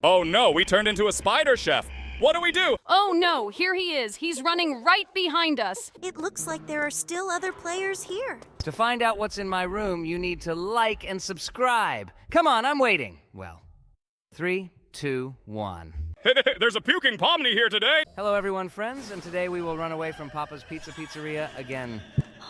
Oh no, we turned into a spider chef. What do we do? Oh no, here he is. He's running right behind us. It looks like there are still other players here. To find out what's in my room, you need to like and subscribe. Come on, I'm waiting. Well, 3, 2, 1. There's a puking Pomni here today. Hello, everyone, friends, and today we will run away from Papa's Pizzeria again.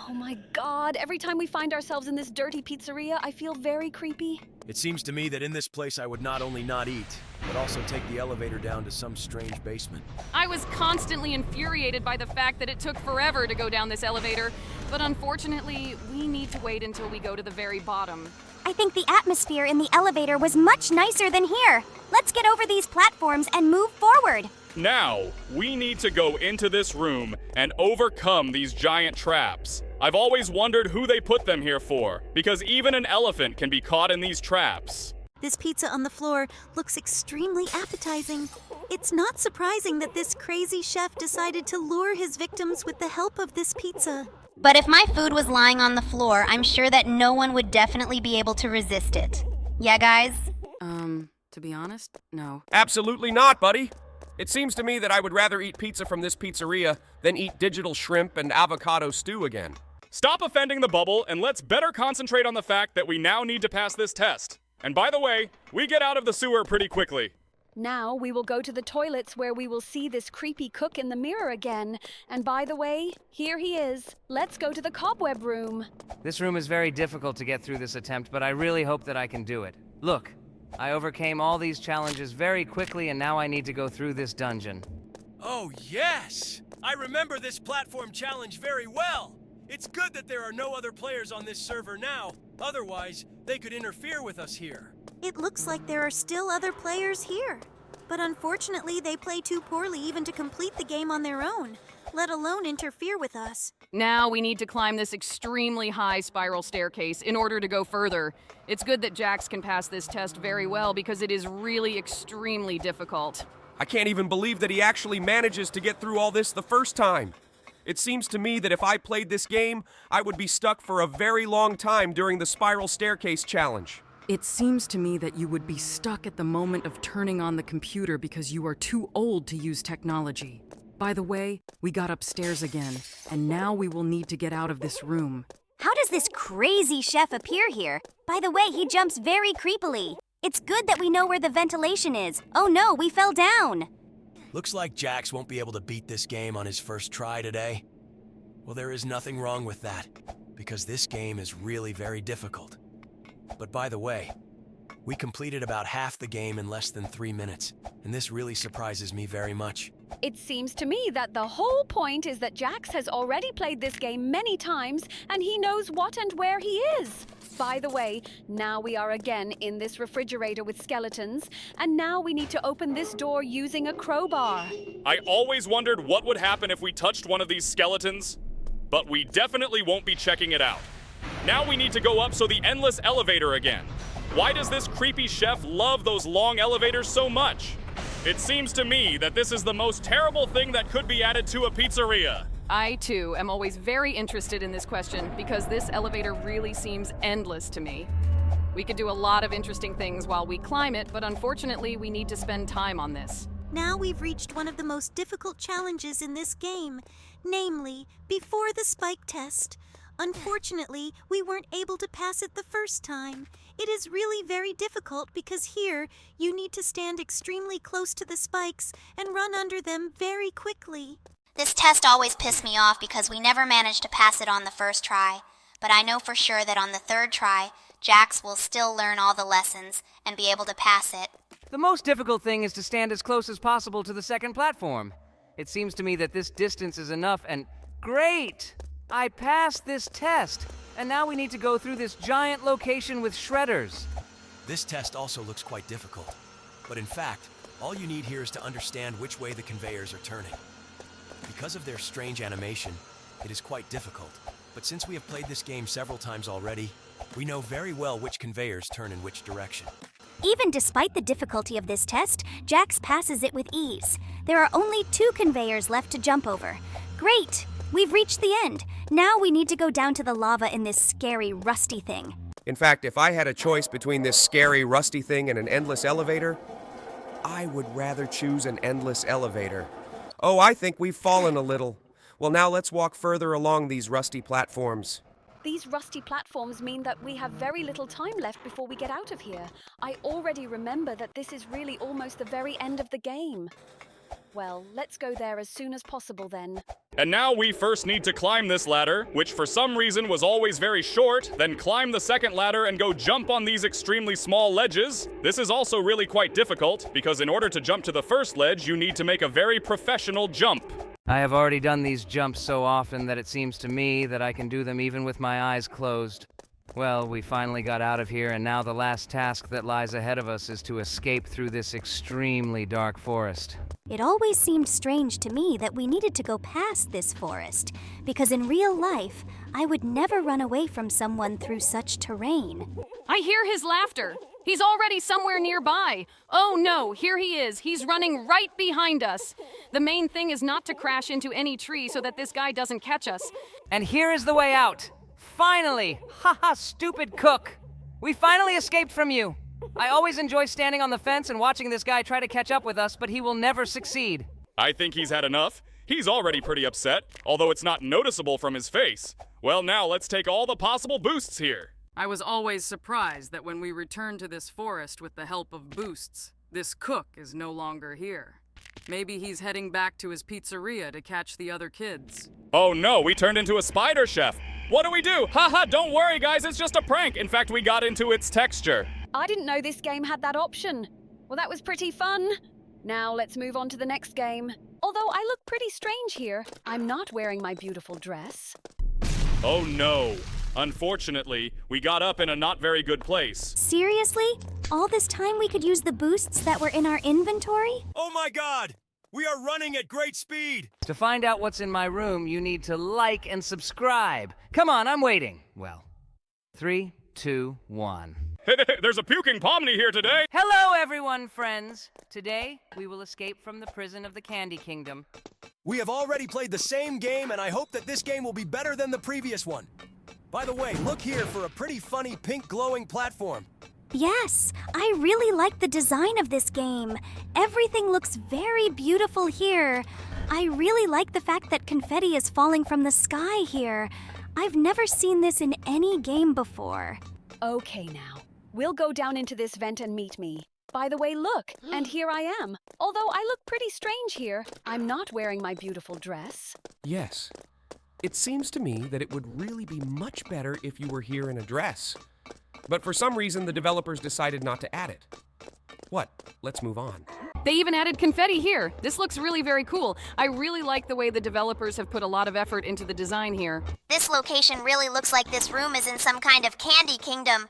Oh my god, every time we find ourselves in this dirty pizzeria, I feel very creepy. It seems to me that in this place I would not only not eat, but also take the elevator down to some strange basement. I was constantly infuriated by the fact that it took forever to go down this elevator, but unfortunately, we need to wait until we go to the very bottom. I think the atmosphere in the elevator was much nicer than here. Let's get over these platforms and move forward. Now, we need to go into this room and overcome these giant traps. I've always wondered who they put them here for, because even an elephant can be caught in these traps. This pizza on the floor looks extremely appetizing. It's not surprising that this crazy chef decided to lure his victims with the help of this pizza. But if my food was lying on the floor, I'm sure that no one would definitely be able to resist it. Yeah, guys? To be honest, no. Absolutely not, buddy. It seems to me that I would rather eat pizza from this pizzeria than eat digital shrimp and avocado stew again. Stop offending the bubble and let's better concentrate on the fact that we now need to pass this test. And by the way, we get out of the sewer pretty quickly. Now we will go to the toilets where we will see this creepy cook in the mirror again. And by the way, here he is. Let's go to the cobweb room. This room is very difficult to get through this attempt, but I really hope that I can do it. Look, I overcame all these challenges very quickly, and now I need to go through this dungeon. Oh, yes! I remember this platform challenge very well. It's good that there are no other players on this server now. Otherwise, they could interfere with us here. It looks like there are still other players here. But unfortunately, they play too poorly even to complete the game on their own, let alone interfere with us. Now we need to climb this extremely high spiral staircase in order to go further. It's good that Jax can pass this test very well because it is really extremely difficult. I can't even believe that he actually manages to get through all this the first time. It seems to me that if I played this game, I would be stuck for a very long time during the spiral staircase challenge. It seems to me that you would be stuck at the moment of turning on the computer because you are too old to use technology. By the way, we got upstairs again, and now we will need to get out of this room. How does this crazy chef appear here? By the way, he jumps very creepily. It's good that we know where the ventilation is. Oh no, we fell down. Looks like Jax won't be able to beat this game on his first try today. Well, there is nothing wrong with that, because this game is really very difficult. But by the way, we completed about half the game in less than 3 minutes, and this really surprises me very much. It seems to me that the whole point is that Jax has already played this game many times and he knows what and where he is. By the way, now we are again in this refrigerator with skeletons, and now we need to open this door using a crowbar. I always wondered what would happen if we touched one of these skeletons, but we definitely won't be checking it out. Now we need to go up the endless elevator again. Why does this creepy chef love those long elevators so much? It seems to me that this is the most terrible thing that could be added to a pizzeria. I, too, am always very interested in this question because this elevator really seems endless to me. We could do a lot of interesting things while we climb it, but unfortunately, we need to spend time on this. Now we've reached one of the most difficult challenges in this game, namely, before the spike test. Unfortunately, we weren't able to pass it the first time. It is really very difficult because here, you need to stand extremely close to the spikes and run under them very quickly. This test always pissed me off because we never managed to pass it on the first try. But I know for sure that on the third try, Jax will still learn all the lessons and be able to pass it. The most difficult thing is to stand as close as possible to the second platform. It seems to me that this distance is enough, and great! I passed this test, and now we need to go through this giant location with shredders. This test also looks quite difficult. But in fact, all you need here is to understand which way the conveyors are turning. Because of their strange animation, it is quite difficult. But since we have played this game several times already, we know very well which conveyors turn in which direction. Even despite the difficulty of this test, Jax passes it with ease. There are only 2 conveyors left to jump over. Great! We've reached the end. Now we need to go down to the lava in this scary, rusty thing. In fact, if I had a choice between this scary, rusty thing and an endless elevator, I would rather choose an endless elevator. Oh, I think we've fallen a little. Well, now let's walk further along these rusty platforms. These rusty platforms mean that we have very little time left before we get out of here. I already remember that this is really almost the very end of the game. Well, let's go there as soon as possible then. And now we first need to climb this ladder, which for some reason was always very short, then climb the second ladder and go jump on these extremely small ledges. This is also really quite difficult, because in order to jump to the first ledge, you need to make a very professional jump. I have already done these jumps so often that it seems to me that I can do them even with my eyes closed. Well, we finally got out of here, and now the last task that lies ahead of us is to escape through this extremely dark forest. It always seemed strange to me that we needed to go past this forest, because in real life, I would never run away from someone through such terrain. I hear his laughter. He's already somewhere nearby. Oh no, here he is. He's running right behind us. The main thing is not to crash into any tree so that this guy doesn't catch us. And here is the way out. Finally! Haha, stupid cook! We finally escaped from you! I always enjoy standing on the fence and watching this guy try to catch up with us, but he will never succeed. I think he's had enough. He's already pretty upset, although it's not noticeable from his face. Well, now let's take all the possible boosts here. I was always surprised that when we returned to this forest with the help of boosts, this cook is no longer here. Maybe he's heading back to his pizzeria to catch the other kids. Oh no, we turned into a spider chef. What do we do? Haha, don't worry guys, it's just a prank. In fact, we got into its texture. I didn't know this game had that option. Well, that was pretty fun. Now let's move on to the next game. Although I look pretty strange here, I'm not wearing my beautiful dress. Oh no. Unfortunately, we got up in a not very good place. Seriously? All this time we could use the boosts that were in our inventory? Oh my god! We are running at great speed! To find out what's in my room, you need to like and subscribe. Come on, I'm waiting. Well, 3, 2, 1. There's a puking Pomni here today. Hello, everyone, friends. Today, we will escape from the prison of the Candy Kingdom. We have already played the same game, and I hope that this game will be better than the previous one. By the way, look here for a pretty funny pink glowing platform. Yes, I really like the design of this game. Everything looks very beautiful here. I really like the fact that confetti is falling from the sky here. I've never seen this in any game before. Okay now, we'll go down into this vent and meet me. By the way, look, and here I am. Although I look pretty strange here, I'm not wearing my beautiful dress. Yes. It seems to me that it would really be much better if you were here in a dress. But for some reason, the developers decided not to add it. What? Let's move on. They even added confetti here. This looks really very cool. I really like the way the developers have put a lot of effort into the design here. This location really looks like this room is in some kind of candy kingdom.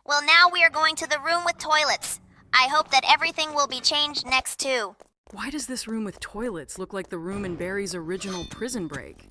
Well, now we are going to the room with toilets. I hope that everything will be changed next too. Why does this room with toilets look like the room in Barry's original Prison Break?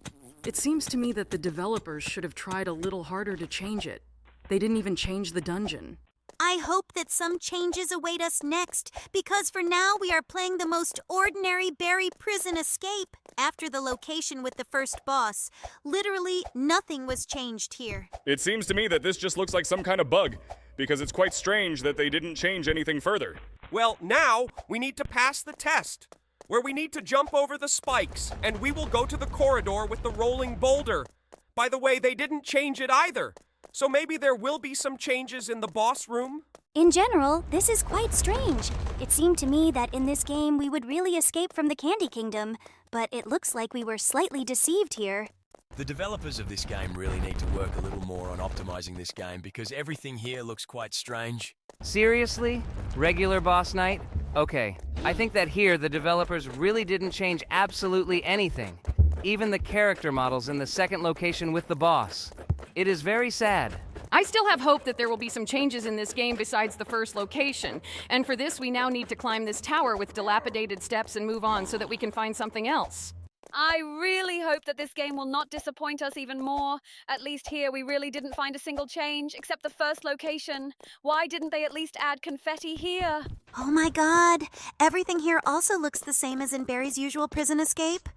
It seems to me that the developers should have tried a little harder to change it. They didn't even change the dungeon. I hope that some changes await us next, because for now we are playing the most ordinary Barry prison escape. After the location with the first boss, literally nothing was changed here. It seems to me that this just looks like some kind of bug, because it's quite strange that they didn't change anything further. Well, now we need to pass the test, where we need to jump over the spikes, and we will go to the corridor with the rolling boulder. By the way, they didn't change it either. So maybe there will be some changes in the boss room? In general, this is quite strange. It seemed to me that in this game we would really escape from the Candy Kingdom, but it looks like we were slightly deceived here. The developers of this game really need to work a little more on optimizing this game because everything here looks quite strange. Seriously? Regular boss night? Okay, I think that here the developers really didn't change absolutely anything. Even the character models in the second location with the boss. It is very sad. I still have hope that there will be some changes in this game besides the first location. And for this, we now need to climb this tower with dilapidated steps and move on so that we can find something else. I really hope that this game will not disappoint us even more. At least here we really didn't find a single change, except the first location. Why didn't they at least add confetti here? Oh my god, everything here also looks the same as in Barry's usual prison escape.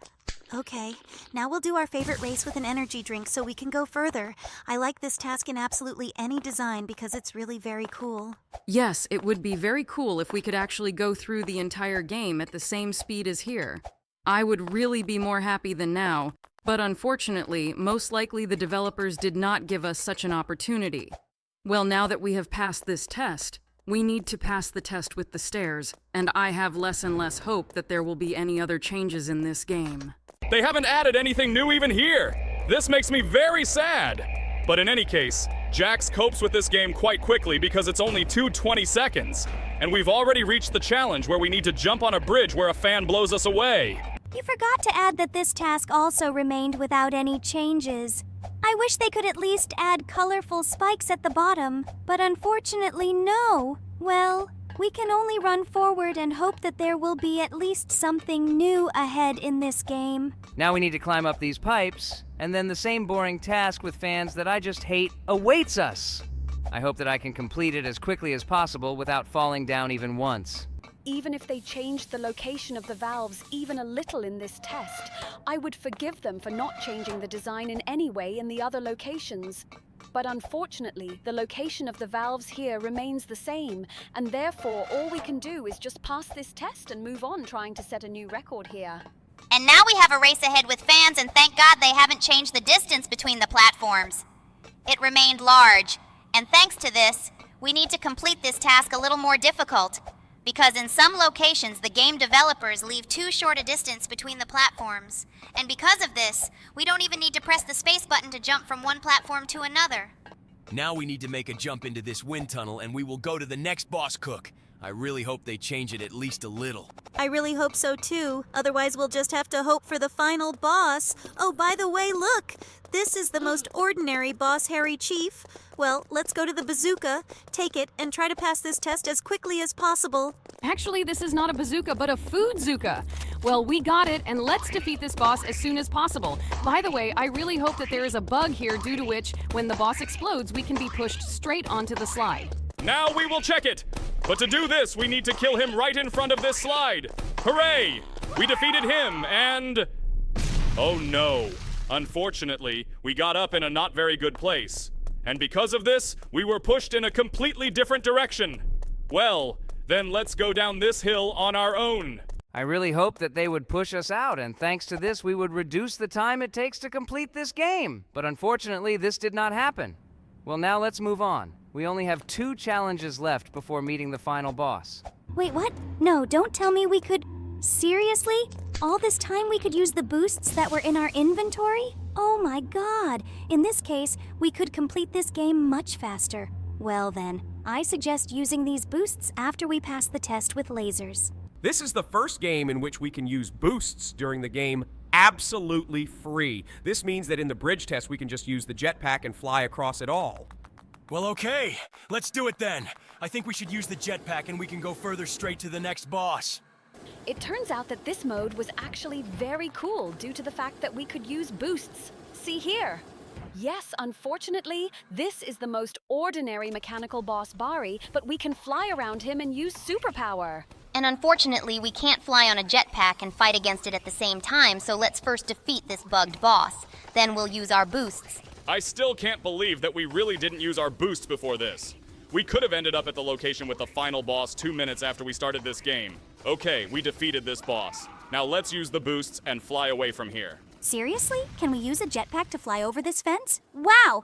Okay, now we'll do our favorite race with an energy drink so we can go further. I like this task in absolutely any design because it's really very cool. Yes, it would be very cool if we could actually go through the entire game at the same speed as here. I would really be more happy than now, but unfortunately, most likely the developers did not give us such an opportunity. Well, now that we have passed this test, we need to pass the test with the stairs, and I have less and less hope that there will be any other changes in this game. They haven't added anything new even here. This makes me very sad. But in any case, Jax copes with this game quite quickly because it's only 2:20 seconds. And we've already reached the challenge where we need to jump on a bridge where a fan blows us away. You forgot to add that this task also remained without any changes. I wish they could at least add colorful spikes at the bottom, but unfortunately no. Well, we can only run forward and hope that there will be at least something new ahead in this game. Now we need to climb up these pipes, and then the same boring task with fans that I just hate awaits us. I hope that I can complete it as quickly as possible without falling down even once. Even if they changed the location of the valves even a little in this test, I would forgive them for not changing the design in any way in the other locations. But unfortunately, the location of the valves here remains the same, and therefore all we can do is just pass this test and move on trying to set a new record here. And now we have a race ahead with fans, and thank God they haven't changed the distance between the platforms. It remained large, and thanks to this, we need to complete this task a little more difficult. Because in some locations, the game developers leave too short a distance between the platforms. And because of this, we don't even need to press the space button to jump from one platform to another. Now we need to make a jump into this wind tunnel and we will go to the next boss cook. I really hope they change it at least a little. I really hope so too. Otherwise, we'll just have to hope for the final boss. Oh, by the way, look! This is the most ordinary boss, Harry Chief. Well, let's go to the bazooka, take it, and try to pass this test as quickly as possible. Actually, this is not a bazooka, but a food-zooka. Well, we got it, and let's defeat this boss as soon as possible. By the way, I really hope that there is a bug here due to which, when the boss explodes, we can be pushed straight onto the slide. Now we will check it. But to do this, we need to kill him right in front of this slide. Hooray! We defeated him, and... oh no. Unfortunately, we got up in a not very good place. And because of this, we were pushed in a completely different direction. Well, then let's go down this hill on our own. I really hoped that they would push us out, and thanks to this, we would reduce the time it takes to complete this game. But unfortunately, this did not happen. Well, now let's move on. We only have 2 challenges left before meeting the final boss. Wait, what? No, don't tell me we could... Seriously? All this time we could use the boosts that were in our inventory? Oh my god! In this case, we could complete this game much faster. Well then, I suggest using these boosts after we pass the test with lasers. This is the first game in which we can use boosts during the game absolutely free. This means that in the bridge test we can just use the jetpack and fly across it all. Well, okay. Let's do it then. I think we should use the jetpack and we can go further straight to the next boss. It turns out that this mode was actually very cool due to the fact that we could use boosts. See here. Yes, unfortunately, this is the most ordinary mechanical boss Bari, but we can fly around him and use superpower. And unfortunately, we can't fly on a jetpack and fight against it at the same time, so let's first defeat this bugged boss. Then we'll use our boosts. I still can't believe that we really didn't use our boosts before this. We could have ended up at the location with the final boss 2 minutes after we started this game. Okay, we defeated this boss. Now let's use the boosts and fly away from here. Seriously? Can we use a jetpack to fly over this fence? Wow!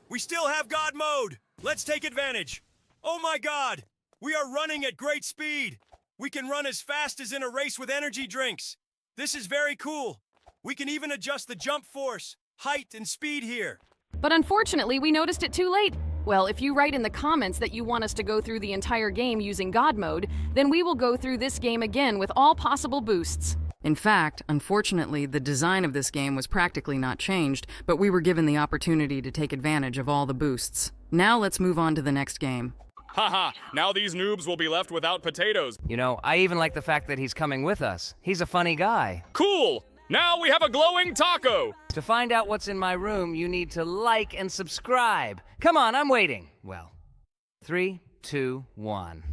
We still have God mode! Let's take advantage! Oh my god! We are running at great speed! We can run as fast as in a race with energy drinks! This is very cool! We can even adjust the jump force, height, and speed here. But unfortunately, we noticed it too late. Well, if you write in the comments that you want us to go through the entire game using God mode, then we will go through this game again with all possible boosts. In fact, unfortunately, the design of this game was practically not changed, but we were given the opportunity to take advantage of all the boosts. Now let's move on to the next game. Haha, now these noobs will be left without potatoes. You know, I even like the fact that he's coming with us. He's a funny guy. Cool! Now we have a glowing taco! To find out what's in my room, you need to like and subscribe. Come on, I'm waiting. Well, 3, 2, 1.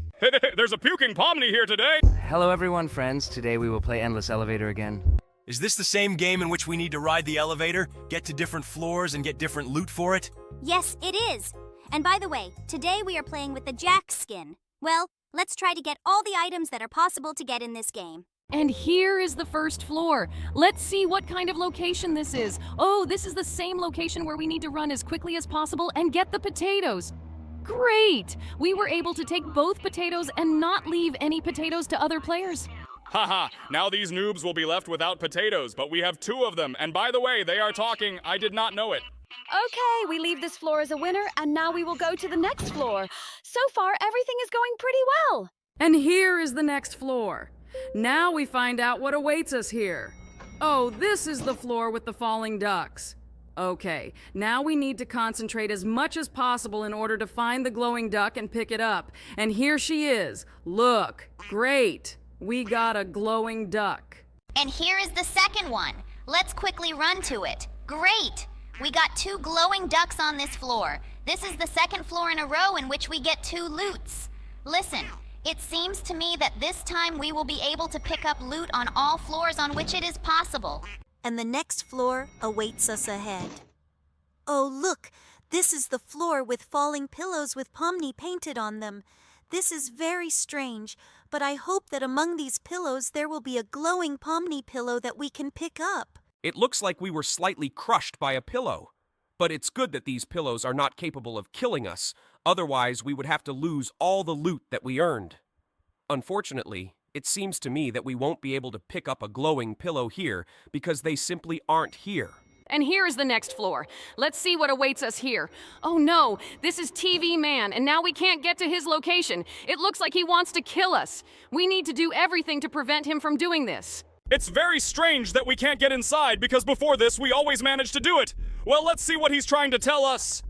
There's a puking Pomni here today! Hello everyone, friends. Today we will play Endless Elevator again. Is this the same game in which we need to ride the elevator, get to different floors, and get different loot for it? Yes, it is. And by the way, today we are playing with the Jack skin. Well, let's try to get all the items that are possible to get in this game. And here is the first floor. Let's see what kind of location this is. Oh, this is the same location where we need to run as quickly as possible and get the potatoes. Great! We were able to take both potatoes and not leave any potatoes to other players. Haha, now these noobs will be left without potatoes, but we have 2 of them. And by the way, they are talking. I did not know it. Okay, we leave this floor as a winner, and now we will go to the next floor. So far, everything is going pretty well. And here is the next floor. Now we find out what awaits us here. Oh, this is the floor with the falling ducks. Okay, now we need to concentrate as much as possible in order to find the glowing duck and pick it up. And here she is. Look, great. We got a glowing duck. And here is the second one. Let's quickly run to it. Great! We got 2 glowing ducks on this floor. This is the second floor in a row in which we get 2 loots. Listen, it seems to me that this time we will be able to pick up loot on all floors on which it is possible. And the next floor awaits us ahead. Oh, look, this is the floor with falling pillows with Pomni painted on them. This is very strange, but I hope that among these pillows there will be a glowing Pomni pillow that we can pick up. It looks like we were slightly crushed by a pillow. But it's good that these pillows are not capable of killing us. Otherwise, we would have to lose all the loot that we earned. Unfortunately, it seems to me that we won't be able to pick up a glowing pillow here because they simply aren't here. And here is the next floor. Let's see what awaits us here. Oh no, this is TV Man, and now we can't get to his location. It looks like he wants to kill us. We need to do everything to prevent him from doing this. It's very strange that we can't get inside because before this we always managed to do it. Well, let's see what he's trying to tell us.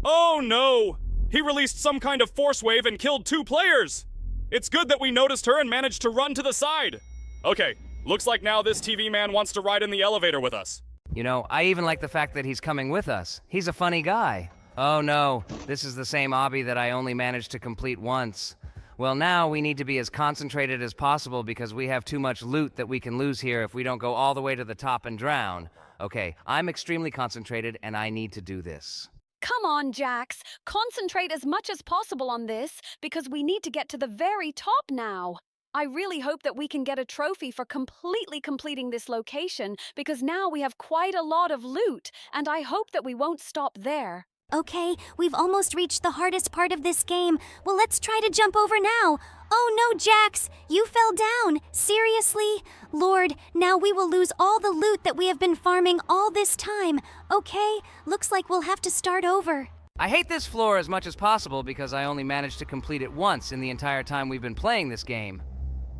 Oh no! He released some kind of force wave and killed 2 players! It's good that we noticed her and managed to run to the side. Okay, looks like now this TV man wants to ride in the elevator with us. You know, I even like the fact that he's coming with us. He's a funny guy. Oh no, this is the same obby that I only managed to complete once. Well, now we need to be as concentrated as possible because we have too much loot that we can lose here if we don't go all the way to the top and drown. Okay, I'm extremely concentrated and I need to do this. Come on, Jax. Concentrate as much as possible on this because we need to get to the very top now. I really hope that we can get a trophy for completely completing this location because now we have quite a lot of loot, and I hope that we won't stop there. Okay, we've almost reached the hardest part of this game. Well, let's try to jump over now. Oh no, Jax, you fell down. Seriously? Lord, now we will lose all the loot that we have been farming all this time. Okay, looks like we'll have to start over. I hate this floor as much as possible because I only managed to complete it once in the entire time we've been playing this game.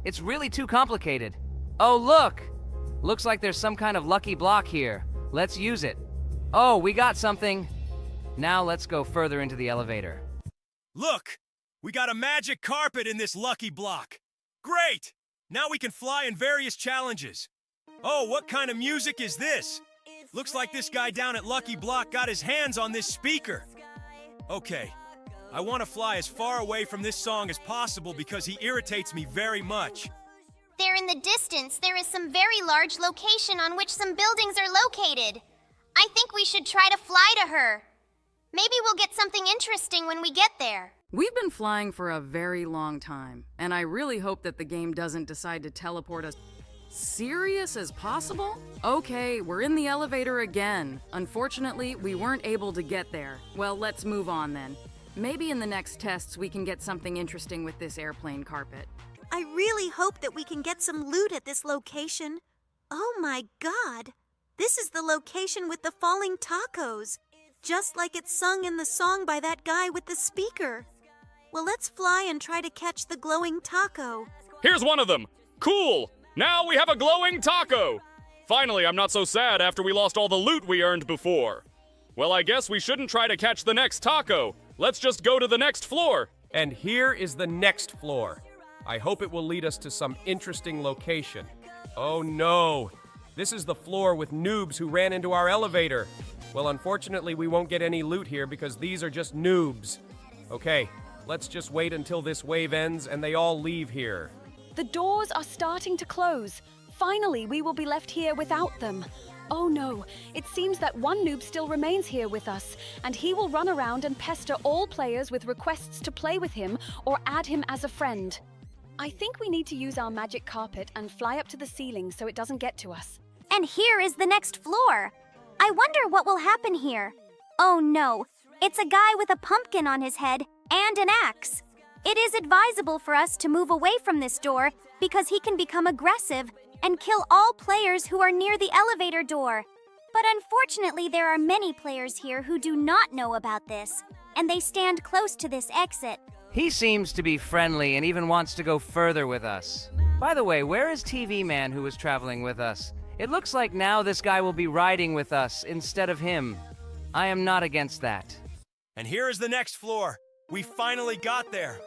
It's really too complicated. Oh, look! Looks like there's some kind of lucky block here. Let's use it. Oh, we got something. Now let's go further into the elevator. Look! We got a magic carpet in this lucky block. Great! Now we can fly in various challenges. Oh, what kind of music is this? Looks like this guy down at Lucky Block got his hands on this speaker. Okay, I want to fly as far away from this song as possible because he irritates me very much. There in the distance, there is some very large location on which some buildings are located. I think we should try to fly to her. Maybe we'll get something interesting when we get there. We've been flying for a very long time, and I really hope that the game doesn't decide to teleport us serious as possible? Okay, we're in the elevator again. Unfortunately, we weren't able to get there. Well, let's move on then. Maybe in the next tests we can get something interesting with this airplane carpet. I really hope that we can get some loot at this location. Oh my God! This is the location with the falling tacos. Just like it's sung in the song by that guy with the speaker. Well, let's fly and try to catch the glowing taco. Here's one of them. Cool! Now we have a glowing taco! Finally, I'm not so sad after we lost all the loot we earned before. Well, I guess we shouldn't try to catch the next taco. Let's just go to the next floor. And here is the next floor. I hope it will lead us to some interesting location. Oh no! This is the floor with noobs who ran into our elevator. Well, unfortunately, we won't get any loot here because these are just noobs. Okay, let's just wait until this wave ends and they all leave here. The doors are starting to close. Finally, we will be left here without them. Oh no, it seems that one noob still remains here with us, and he will run around and pester all players with requests to play with him or add him as a friend. I think we need to use our magic carpet and fly up to the ceiling so it doesn't get to us. And here is the next floor. I wonder what will happen here. Oh no, it's a guy with a pumpkin on his head and an axe. It is advisable for us to move away from this door because he can become aggressive and kill all players who are near the elevator door. But unfortunately, there are many players here who do not know about this, and they stand close to this exit. He seems to be friendly and even wants to go further with us. By the way, where is TV Man who was traveling with us? It looks like now this guy will be riding with us instead of him. I am not against that. And here is the next floor. We finally got there.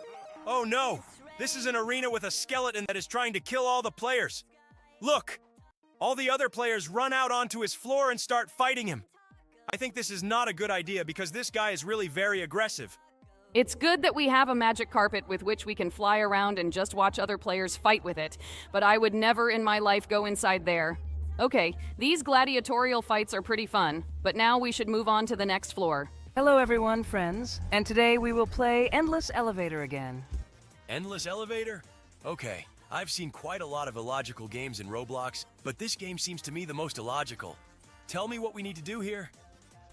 Oh no, this is an arena with a skeleton that is trying to kill all the players. Look, all the other players run out onto his floor and start fighting him. I think this is not a good idea because this guy is really very aggressive. It's good that we have a magic carpet with which we can fly around and just watch other players fight with it, but I would never in my life go inside there. Okay, these gladiatorial fights are pretty fun, but now we should move on to the next floor. Hello everyone, friends. And today we will play Endless Elevator again. Endless elevator? Okay, I've seen quite a lot of illogical games in Roblox, but this game seems to me the most illogical. Tell me what we need to do here.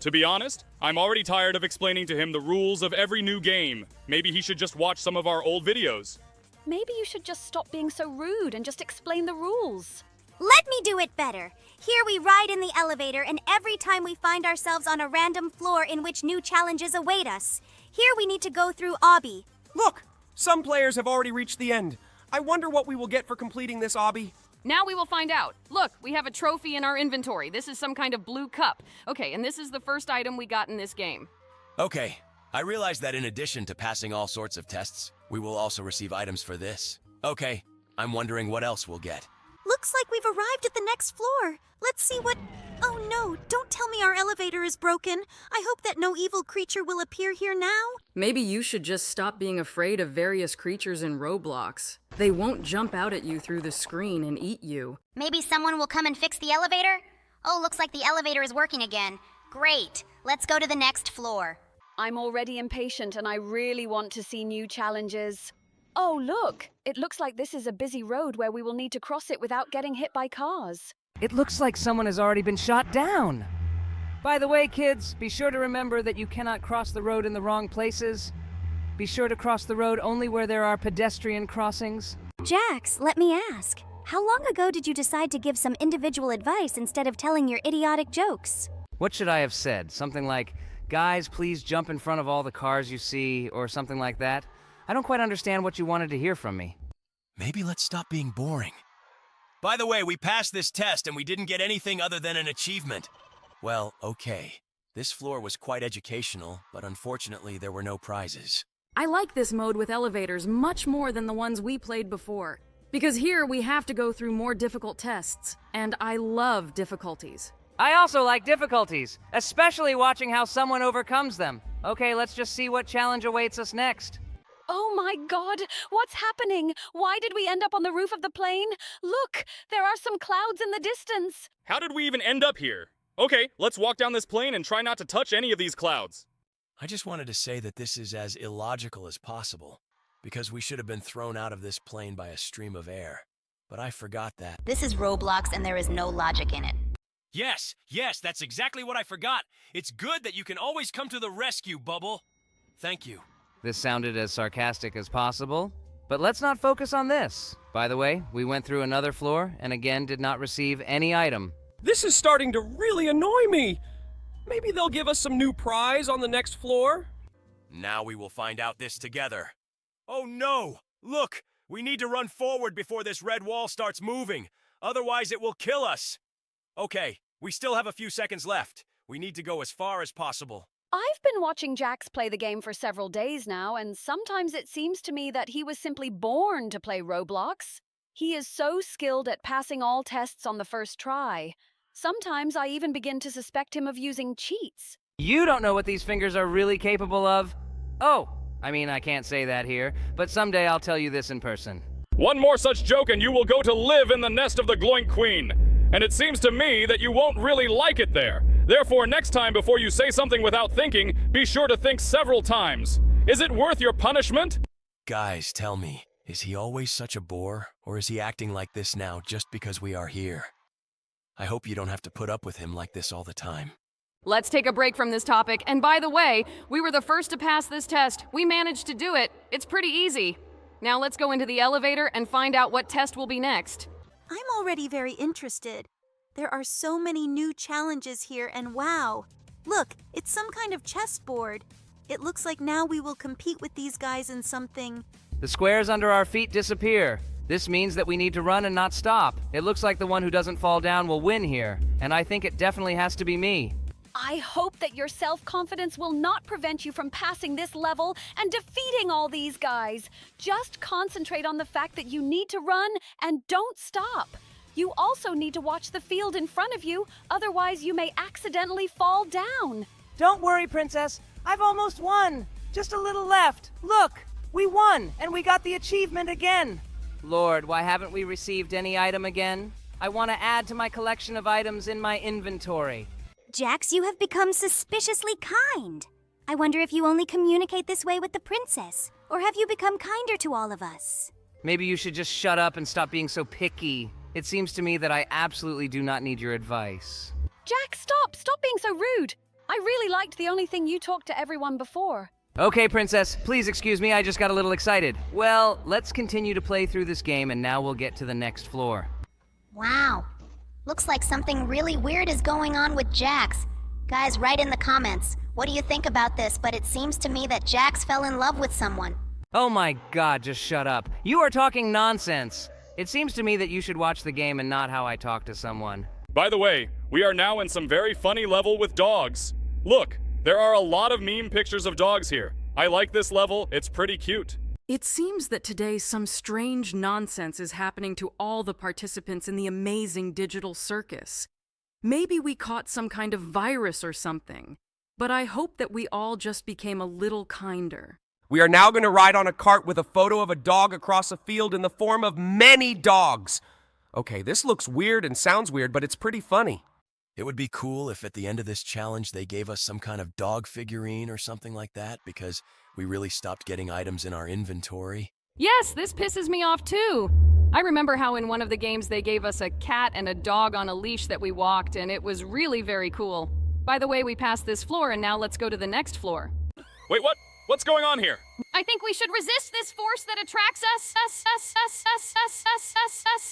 To be honest, I'm already tired of explaining to him the rules of every new game. Maybe he should just watch some of our old videos. Maybe you should just stop being so rude and just explain the rules. Let me do it better. Here we ride in the elevator, and every time we find ourselves on a random floor in which new challenges await us. Here we need to go through obby. Look, some players have already reached the end. I wonder what we will get for completing this obby. Now we will find out. Look, we have a trophy in our inventory. This is some kind of blue cup. Okay, and this is the first item we got in this game. Okay, I realize that in addition to passing all sorts of tests, we will also receive items for this. Okay, I'm wondering what else we'll get. Looks like we've arrived at the next floor. Let's see what... Oh no, don't tell me our elevator is broken. I hope that no evil creature will appear here now. Maybe you should just stop being afraid of various creatures in Roblox. They won't jump out at you through the screen and eat you. Maybe someone will come and fix the elevator? Oh, looks like the elevator is working again. Great. Let's go to the next floor. I'm already impatient and I really want to see new challenges. Oh, look! It looks like this is a busy road where we will need to cross it without getting hit by cars. It looks like someone has already been shot down. By the way, kids, be sure to remember that you cannot cross the road in the wrong places. Be sure to cross the road only where there are pedestrian crossings. Jax, let me ask. How long ago did you decide to give some individual advice instead of telling your idiotic jokes? What should I have said? Something like, guys, please jump in front of all the cars you see, or something like that? I don't quite understand what you wanted to hear from me. Maybe let's stop being boring. By the way, we passed this test and we didn't get anything other than an achievement. Well, okay. This floor was quite educational, but unfortunately there were no prizes. I like this mode with elevators much more than the ones we played before. Because here we have to go through more difficult tests, and I love difficulties. I also like difficulties, especially watching how someone overcomes them. Okay, let's just see what challenge awaits us next. Oh my god, what's happening? Why did we end up on the roof of the plane? Look, there are some clouds in the distance. How did we even end up here? Okay, let's walk down this plane and try not to touch any of these clouds. I just wanted to say that this is as illogical as possible, because we should have been thrown out of this plane by a stream of air. But I forgot that. This is Roblox and there is no logic in it. Yes, that's exactly what I forgot. It's good that you can always come to the rescue, Bubble. Thank you. This sounded as sarcastic as possible, but let's not focus on this. By the way, we went through another floor and again did not receive any item. This is starting to really annoy me. Maybe they'll give us some new prize on the next floor? Now we will find out this together. Oh no! Look! We need to run forward before this red wall starts moving. Otherwise it will kill us. Okay, we still have a few seconds left. We need to go as far as possible. I've been watching Jax play the game for several days now, and sometimes it seems to me that he was simply born to play Roblox. He is so skilled at passing all tests on the first try. Sometimes I even begin to suspect him of using cheats. You don't know what these fingers are really capable of? Oh, I mean, I can't say that here, but someday I'll tell you this in person. One more such joke and you will go to live in the nest of the Gloink Queen. And it seems to me that you won't really like it there. Therefore, next time before you say something without thinking, be sure to think several times. Is it worth your punishment? Guys, tell me, is he always such a bore, or is he acting like this now just because we are here? I hope you don't have to put up with him like this all the time. Let's take a break from this topic. And by the way, we were the first to pass this test. We managed to do it. It's pretty easy. Now let's go into the elevator and find out what test will be next. I'm already very interested. There are so many new challenges here, and wow! Look, it's some kind of chessboard. It looks like now we will compete with these guys in something. The squares under our feet disappear. This means that we need to run and not stop. It looks like the one who doesn't fall down will win here, and I think it definitely has to be me. I hope that your self-confidence will not prevent you from passing this level and defeating all these guys. Just concentrate on the fact that you need to run and don't stop. You also need to watch the field in front of you, otherwise you may accidentally fall down. Don't worry, Princess. I've almost won. Just a little left. Look, we won, and we got the achievement again. Lord, why haven't we received any item again? I want to add to my collection of items in my inventory. Jax, you have become suspiciously kind. I wonder if you only communicate this way with the princess, or have you become kinder to all of us? Maybe you should just shut up and stop being so picky. It seems to me that I absolutely do not need your advice. Jack, stop! Stop being so rude! I really liked the only thing you talked to everyone before. Okay, Princess, please excuse me, I just got a little excited. Well, let's continue to play through this game and now we'll get to the next floor. Wow. Looks like something really weird is going on with Jax. Guys, write in the comments. What do you think about this? But it seems to me that Jax fell in love with someone. Oh my god, just shut up. You are talking nonsense. It seems to me that you should watch the game and not how I talk to someone. By the way, we are now in some very funny level with dogs. Look, there are a lot of meme pictures of dogs here. I like this level, it's pretty cute. It seems that today some strange nonsense is happening to all the participants in the amazing digital circus. Maybe we caught some kind of virus or something, but I hope that we all just became a little kinder. We are now going to ride on a cart with a photo of a dog across a field in the form of many dogs. Okay, this looks weird and sounds weird, but it's pretty funny. It would be cool if at the end of this challenge they gave us some kind of dog figurine or something like that, because we really stopped getting items in our inventory. Yes, this pisses me off too. I remember how in one of the games they gave us a cat and a dog on a leash that we walked, and it was really very cool. By the way, we passed this floor, and now let's go to the next floor. Wait, what? What's going on here? I think we should resist this force that attracts us.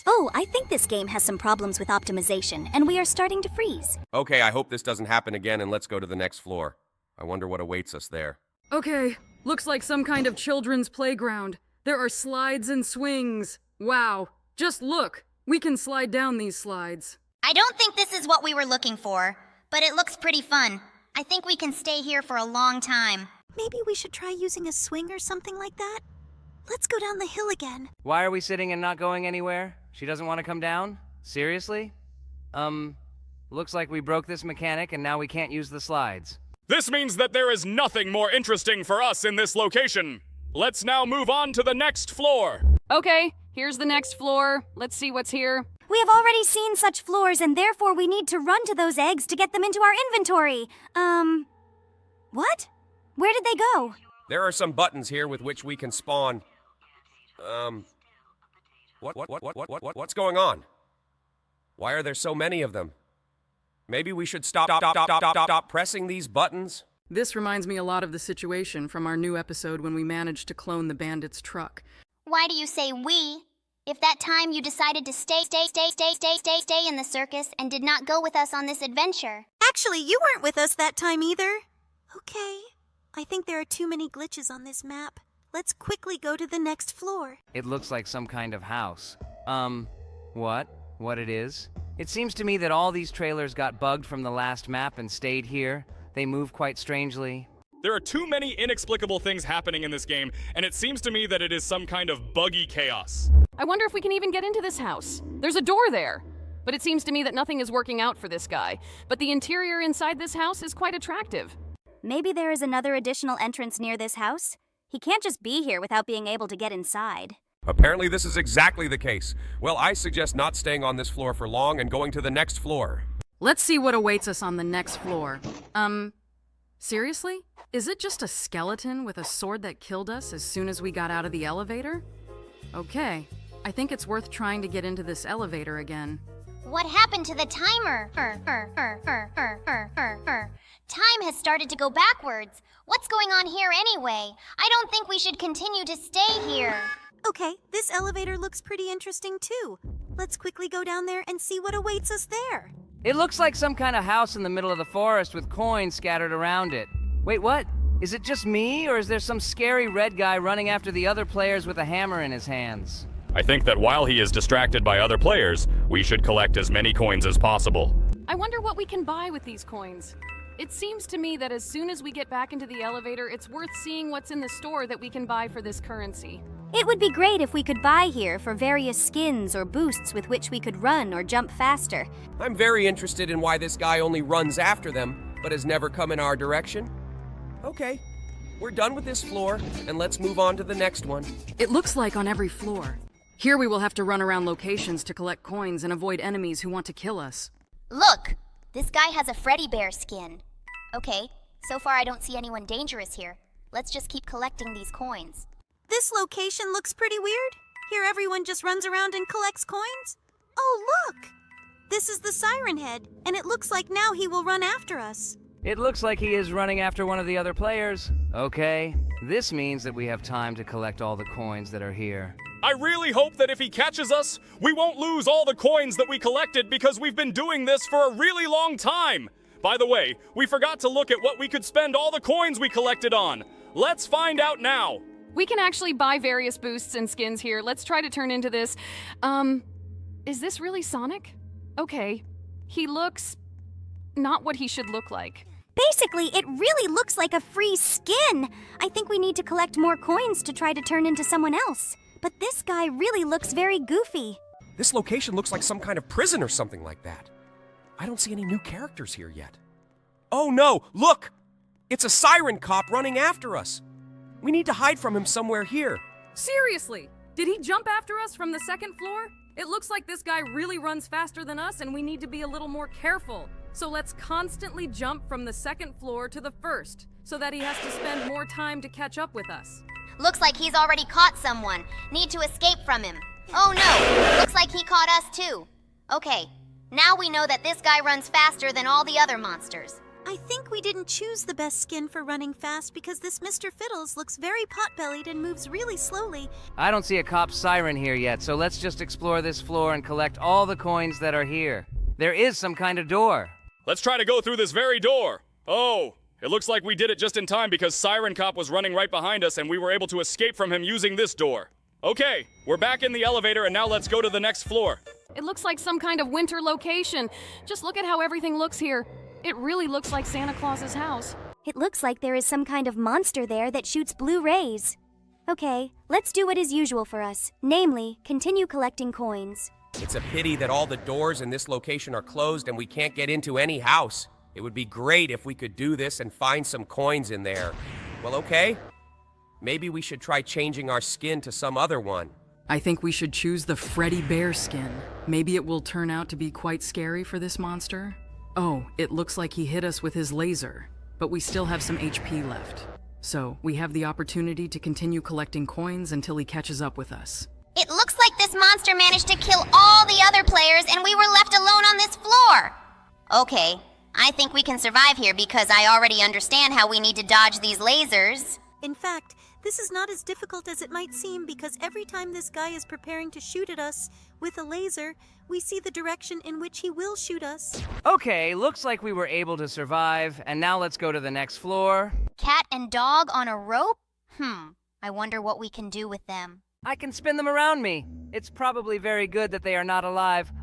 Oh, I think this game has some problems with optimization, and we are starting to freeze. Okay, I hope this doesn't happen again, and let's go to the next floor. I wonder what awaits us there. Okay, looks like some kind of children's playground. There are slides and swings. Wow, just look. We can slide down these slides. I don't think this is what we were looking for, but it looks pretty fun. I think we can stay here for a long time. Maybe we should try using a swing or something like that? Let's go down the hill again. Why are we sitting and not going anywhere? She doesn't want to come down? Seriously? Looks like we broke this mechanic and now we can't use the slides. This means that there is nothing more interesting for us in this location. Let's now move on to the next floor. Okay, here's the next floor. Let's see what's here. We have already seen such floors, and therefore we need to run to those eggs to get them into our inventory. What? Where did they go? There are some buttons here with which we can spawn. What's going on? Why are there so many of them? Maybe we should stop pressing these buttons? This reminds me a lot of the situation from our new episode when we managed to clone the bandit's truck. Why do you say we? If that time you decided to stay in the circus and did not go with us on this adventure. Actually, you weren't with us that time either. Okay. I think there are too many glitches on this map. Let's quickly go to the next floor. It looks like some kind of house. What it is? It seems to me that all these trailers got bugged from the last map and stayed here. They move quite strangely. There are too many inexplicable things happening in this game, and it seems to me that it is some kind of buggy chaos. I wonder if we can even get into this house. There's a door there. But it seems to me that nothing is working out for this guy. But the interior inside this house is quite attractive. Maybe there is another additional entrance near this house? He can't just be here without being able to get inside. Apparently this is exactly the case. Well, I suggest not staying on this floor for long and going to the next floor. Let's see what awaits us on the next floor. Seriously? Is it just a skeleton with a sword that killed us as soon as we got out of the elevator? Okay, I think it's worth trying to get into this elevator again. What happened to the timer? Time has started to go backwards. What's going on here anyway? I don't think we should continue to stay here. Okay, this elevator looks pretty interesting too. Let's quickly go down there and see what awaits us there. It looks like some kind of house in the middle of the forest with coins scattered around it. Wait, what? Is it just me, or is there some scary red guy running after the other players with a hammer in his hands? I think that while he is distracted by other players, we should collect as many coins as possible. I wonder what we can buy with these coins. It seems to me that as soon as we get back into the elevator, it's worth seeing what's in the store that we can buy for this currency. It would be great if we could buy here for various skins or boosts with which we could run or jump faster. I'm very interested in why this guy only runs after them, but has never come in our direction. Okay, we're done with this floor, and let's move on to the next one. It looks like on every floor. Here we will have to run around locations to collect coins and avoid enemies who want to kill us. Look, this guy has a Freddy Bear skin. Okay, so far I don't see anyone dangerous here. Let's just keep collecting these coins. This location looks pretty weird. Here everyone just runs around and collects coins. Oh, look! This is the Siren Head, and it looks like now he will run after us. It looks like he is running after one of the other players. Okay, this means that we have time to collect all the coins that are here. I really hope that if he catches us, we won't lose all the coins that we collected because we've been doing this for a really long time. By the way, we forgot to look at what we could spend all the coins we collected on. Let's find out now. We can actually buy various boosts and skins here. Let's try to turn into this. Is this really Sonic? Okay, he looks not what he should look like. Basically, it really looks like a free skin. I think we need to collect more coins to try to turn into someone else. But this guy really looks very goofy. This location looks like some kind of prison or something like that. I don't see any new characters here yet. Oh no, look! It's a siren cop running after us. We need to hide from him somewhere here. Seriously, did he jump after us from the second floor? It looks like this guy really runs faster than us and we need to be a little more careful. So let's constantly jump from the second floor to the first, so that he has to spend more time to catch up with us. Looks like he's already caught someone. Need to escape from him. Oh no, looks like he caught us too. Okay, now we know that this guy runs faster than all the other monsters. I think we didn't choose the best skin for running fast because this Mr. Fiddles looks very pot-bellied and moves really slowly. I don't see a cop siren here yet, so let's just explore this floor and collect all the coins that are here. There is some kind of door. Let's try to go through this very door. Oh, it looks like we did it just in time because Siren Cop was running right behind us and we were able to escape from him using this door. Okay, we're back in the elevator and now let's go to the next floor. It looks like some kind of winter location. Just look at how everything looks here. It really looks like Santa Claus's house. It looks like there is some kind of monster there that shoots blue rays. Okay, let's do what is usual for us, namely, continue collecting coins. It's a pity that all the doors in this location are closed and we can't get into any house. It would be great if we could do this and find some coins in there. Well, okay. Maybe we should try changing our skin to some other one. I think we should choose the Freddy Bear skin. Maybe it will turn out to be quite scary for this monster. Oh, it looks like he hit us with his laser, but we still have some HP left. So, we have the opportunity to continue collecting coins until he catches up with us. It looks like this monster managed to kill all the other players and we were left alone on this floor. Okay, I think we can survive here because I already understand how we need to dodge these lasers. In fact, this is not as difficult as it might seem because every time this guy is preparing to shoot at us with a laser, we see the direction in which he will shoot us. Okay, looks like we were able to survive, and now let's go to the next floor. Cat and dog on a rope? I wonder what we can do with them. I can spin them around me. It's probably very good that they are not alive.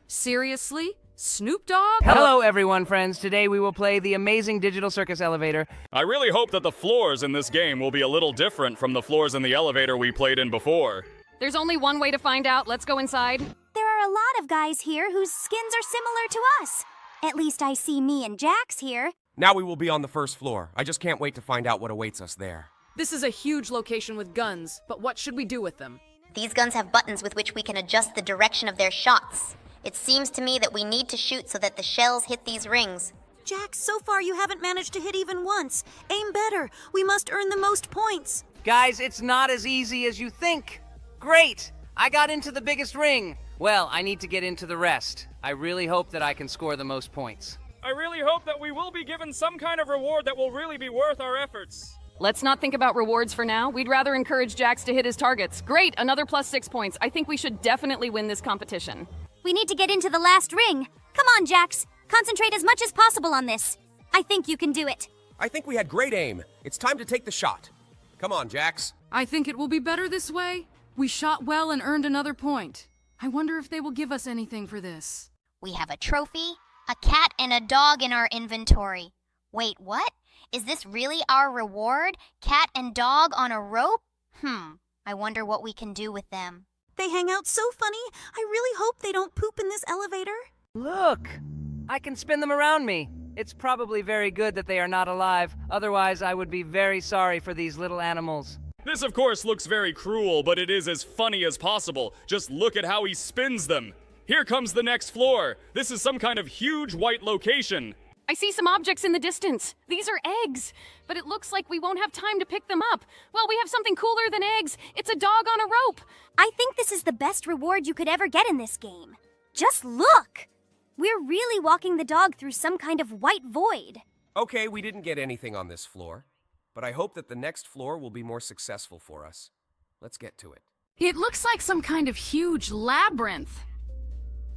Seriously? Snoop Dogg? Hello everyone, friends. Today we will play the amazing digital circus elevator. I really hope that the floors in this game will be a little different from the floors in the elevator we played in before. There's only one way to find out. Let's go inside. There are a lot of guys here whose skins are similar to us. At least I see me and Jax here. Now we will be on the first floor. I just can't wait to find out what awaits us there. This is a huge location with guns, but what should we do with them? These guns have buttons with which we can adjust the direction of their shots. It seems to me that we need to shoot so that the shells hit these rings. Jax, so far you haven't managed to hit even once. Aim better. We must earn the most points. Guys, it's not as easy as you think. Great! I got into the biggest ring. Well, I need to get into the rest. I really hope that I can score the most points. I really hope that we will be given some kind of reward that will really be worth our efforts. Let's not think about rewards for now. We'd rather encourage Jax to hit his targets. Great, another plus 6 points. I think we should definitely win this competition. We need to get into the last ring. Come on, Jax. Concentrate as much as possible on this. I think you can do it. I think we had great aim. It's time to take the shot. Come on, Jax. I think it will be better this way. We shot well and earned another point. I wonder if they will give us anything for this. We have a trophy, a cat, and a dog in our inventory. Wait, what? Is this really our reward? Cat and dog on a rope? I wonder what we can do with them. They hang out so funny. I really hope they don't poop in this elevator. Look! I can spin them around me. It's probably very good that they are not alive. Otherwise, I would be very sorry for these little animals. This, of course, looks very cruel, but it is as funny as possible. Just look at how he spins them. Here comes the next floor. This is some kind of huge white location. I see some objects in the distance. These are eggs, but it looks like we won't have time to pick them up. Well, we have something cooler than eggs. It's a dog on a rope. I think this is the best reward you could ever get in this game. Just look! We're really walking the dog through some kind of white void. Okay, we didn't get anything on this floor, but I hope that the next floor will be more successful for us. Let's get to it. It looks like some kind of huge labyrinth.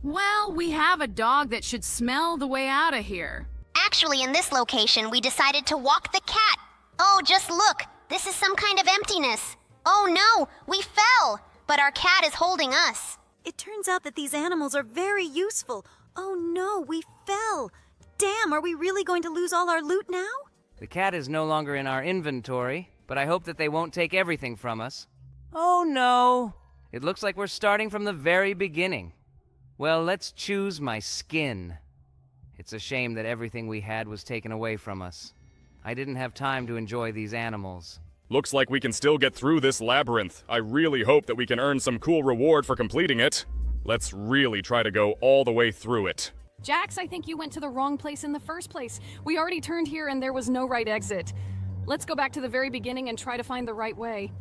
Well, we have a dog that should smell the way out of here. Actually, in this location, we decided to walk the cat. Oh, just look. This is some kind of emptiness. Oh no, we fell. But our cat is holding us. It turns out that these animals are very useful. Oh no, we fell. Damn, are we really going to lose all our loot now? The cat is no longer in our inventory, but I hope that they won't take everything from us. Oh no! It looks like we're starting from the very beginning. Well, let's choose my skin. It's a shame that everything we had was taken away from us. I didn't have time to enjoy these animals. Looks like we can still get through this labyrinth. I really hope that we can earn some cool reward for completing it. Let's really try to go all the way through it. Jax, I think you went to the wrong place in the first place. We already turned here and there was no right exit. Let's go back to the very beginning and try to find the right way.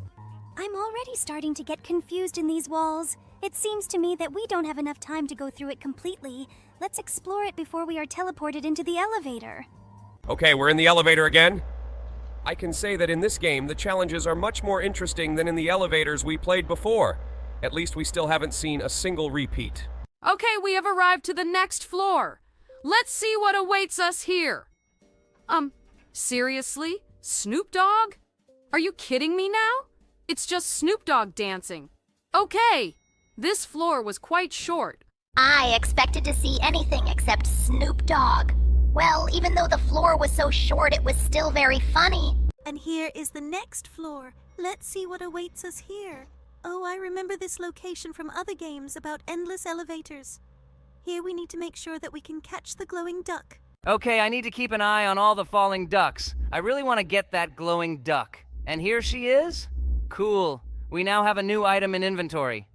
I'm already starting to get confused in these walls. It seems to me that we don't have enough time to go through it completely. Let's explore it before we are teleported into the elevator. Okay, we're in the elevator again. I can say that in this game, the challenges are much more interesting than in the elevators we played before. At least we still haven't seen a single repeat. Okay, we have arrived to the next floor. Let's see what awaits us here. Seriously? Snoop Dogg? Are you kidding me now? It's just Snoop Dogg dancing. Okay, this floor was quite short. I expected to see anything except Snoop Dogg. Well, even though the floor was so short, it was still very funny. And here is the next floor. Let's see what awaits us here. Oh, I remember this location from other games about endless elevators. Here we need to make sure that we can catch the glowing duck. Okay, I need to keep an eye on all the falling ducks. I really want to get that glowing duck. And here she is? Cool. We now have a new item in inventory.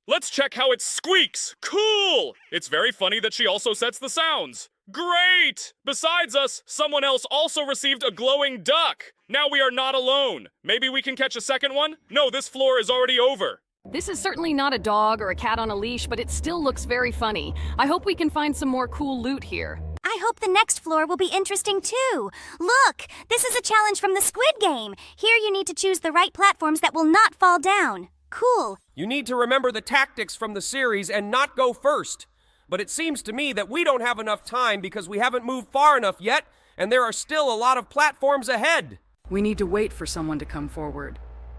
Let's check how it squeaks! Cool! It's very funny that she also sets the sounds. Great! Besides us, someone else also received a glowing duck. Now we are not alone. Maybe we can catch a second one? No, this floor is already over. This is certainly not a dog or a cat on a leash, but it still looks very funny. I hope we can find some more cool loot here. I hope the next floor will be interesting too. Look, this is a challenge from the Squid Game. Here you need to choose the right platforms that will not fall down. Cool. You need to remember the tactics from the series and not go first. But it seems to me that we don't have enough time because we haven't moved far enough yet, and there are still a lot of platforms ahead. We need to wait for someone to come forward.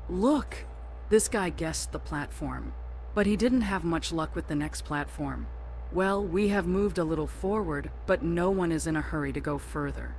Look, this guy guessed the platform, but he didn't have much luck with the next platform. Well, we have moved a little forward, but no one is in a hurry to go further.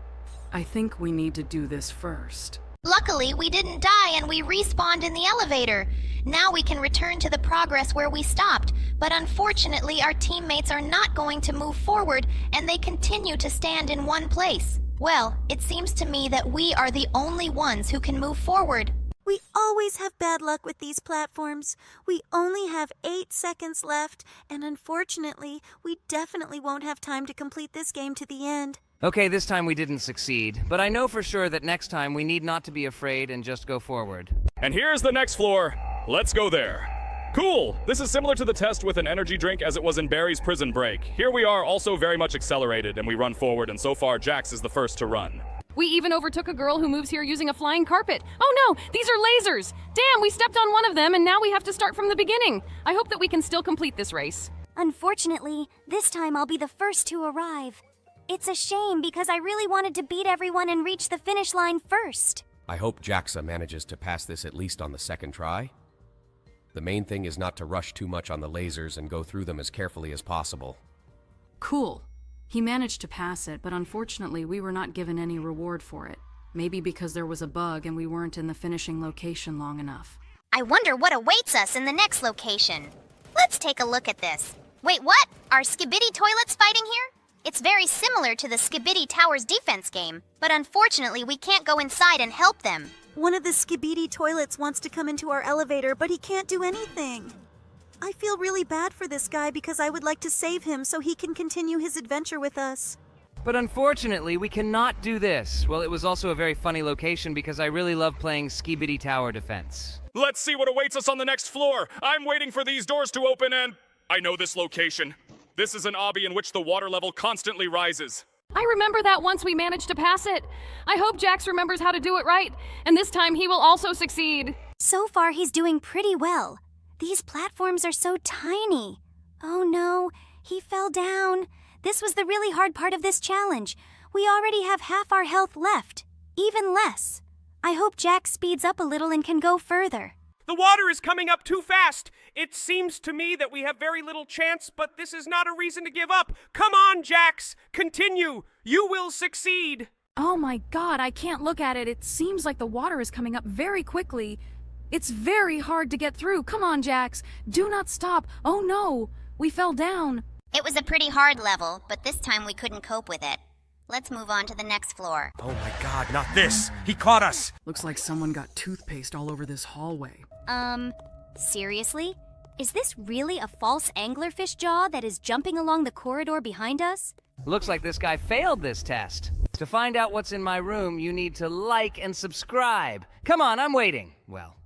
I think we need to do this first. Luckily, we didn't die and we respawned in the elevator. Now we can return to the progress where we stopped, but unfortunately our teammates are not going to move forward and they continue to stand in one place. Well, it seems to me that we are the only ones who can move forward. We always have bad luck with these platforms. We only have 8 seconds left, and unfortunately, we definitely won't have time to complete this game to the end. Okay, this time we didn't succeed, but I know for sure that next time we need not to be afraid and just go forward. And here's the next floor. Let's go there. Cool! This is similar to the test with an energy drink as it was in Barry's Prison Break. Here we are, also very much accelerated, and we run forward, and so far Jax is the first to run. We even overtook a girl who moves here using a flying carpet. Oh no, these are lasers! Damn, we stepped on one of them and now we have to start from the beginning. I hope that we can still complete this race. Unfortunately, this time I'll be the first to arrive. It's a shame because I really wanted to beat everyone and reach the finish line first. I hope Jaxa manages to pass this at least on the second try. The main thing is not to rush too much on the lasers and go through them as carefully as possible. Cool. He managed to pass it, but unfortunately we were not given any reward for it. Maybe because there was a bug and we weren't in the finishing location long enough. I wonder what awaits us in the next location. Let's take a look at this. Wait, what? Are Skibidi toilets fighting here? It's very similar to the Skibidi Towers defense game, but unfortunately we can't go inside and help them. One of the Skibidi toilets wants to come into our elevator, but he can't do anything. I feel really bad for this guy because I would like to save him so he can continue his adventure with us. But unfortunately, we cannot do this. Well, it was also a very funny location because I really love playing Skibidi Tower Defense. Let's see what awaits us on the next floor. I'm waiting for these doors to open and... I know this location. This is an obby in which the water level constantly rises. I remember that once we managed to pass it. I hope Jax remembers how to do it right, and this time he will also succeed. So far, he's doing pretty well. These platforms are so tiny. Oh no, he fell down. This was the really hard part of this challenge. We already have half our health left, even less. I hope Jax speeds up a little and can go further. The water is coming up too fast. It seems to me that we have very little chance, but this is not a reason to give up. Come on, Jax. Continue. You will succeed. Oh my god, I can't look at it. It seems like the water is coming up very quickly. It's very hard to get through. Come on, Jax. Do not stop. Oh no, we fell down. It was a pretty hard level, but this time we couldn't cope with it. Let's move on to the next floor. Oh my god, not this. He caught us. Looks like someone got toothpaste all over this hallway. Seriously? Is this really a false anglerfish jaw that is jumping along the corridor behind us? Looks like this guy failed this test. To find out what's in my room, you need to like and subscribe. Come on, I'm waiting. Well,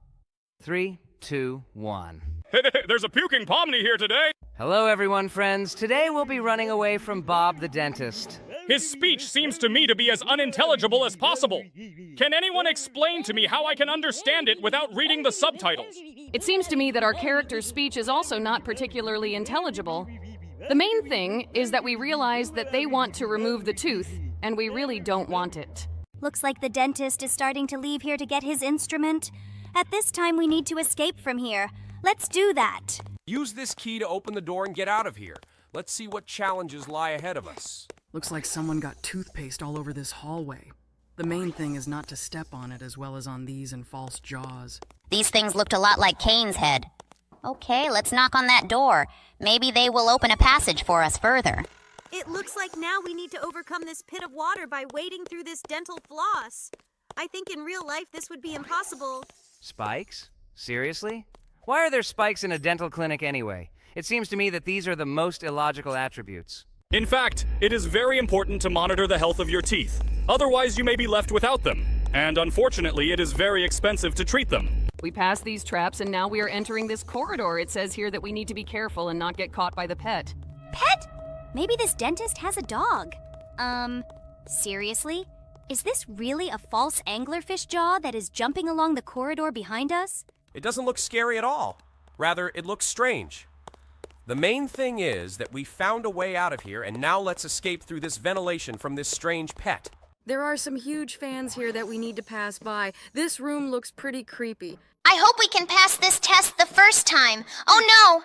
3, 2, 1. There's a puking Pomni here today. Hello, everyone, friends. Today we'll be running away from Bob the dentist. His speech seems to me to be as unintelligible as possible. Can anyone explain to me how I can understand it without reading the subtitles? It seems to me that our character's speech is also not particularly intelligible. The main thing is that we realize that they want to remove the tooth, and we really don't want it. Looks like the dentist is starting to leave here to get his instrument. At this time, we need to escape from here. Let's do that. Use this key to open the door and get out of here. Let's see what challenges lie ahead of us. Looks like someone got toothpaste all over this hallway. The main thing is not to step on it as well as on these and false jaws. These things looked a lot like Kane's head. Okay, let's knock on that door. Maybe they will open a passage for us further. It looks like now we need to overcome this pit of water by wading through this dental floss. I think in real life this would be impossible. Spikes? Seriously? Why are there spikes in a dental clinic anyway? It seems to me that these are the most illogical attributes. In fact, it is very important to monitor the health of your teeth. Otherwise, you may be left without them. And unfortunately, it is very expensive to treat them. We passed these traps and now we are entering this corridor. It says here that we need to be careful and not get caught by the pet. Pet? Maybe this dentist has a dog. Seriously? Is this really a false anglerfish jaw that is jumping along the corridor behind us? It doesn't look scary at all. Rather, it looks strange. The main thing is that we found a way out of here, and now let's escape through this ventilation from this strange pet. There are some huge fans here that we need to pass by. This room looks pretty creepy. I hope we can pass this test the first time. Oh no!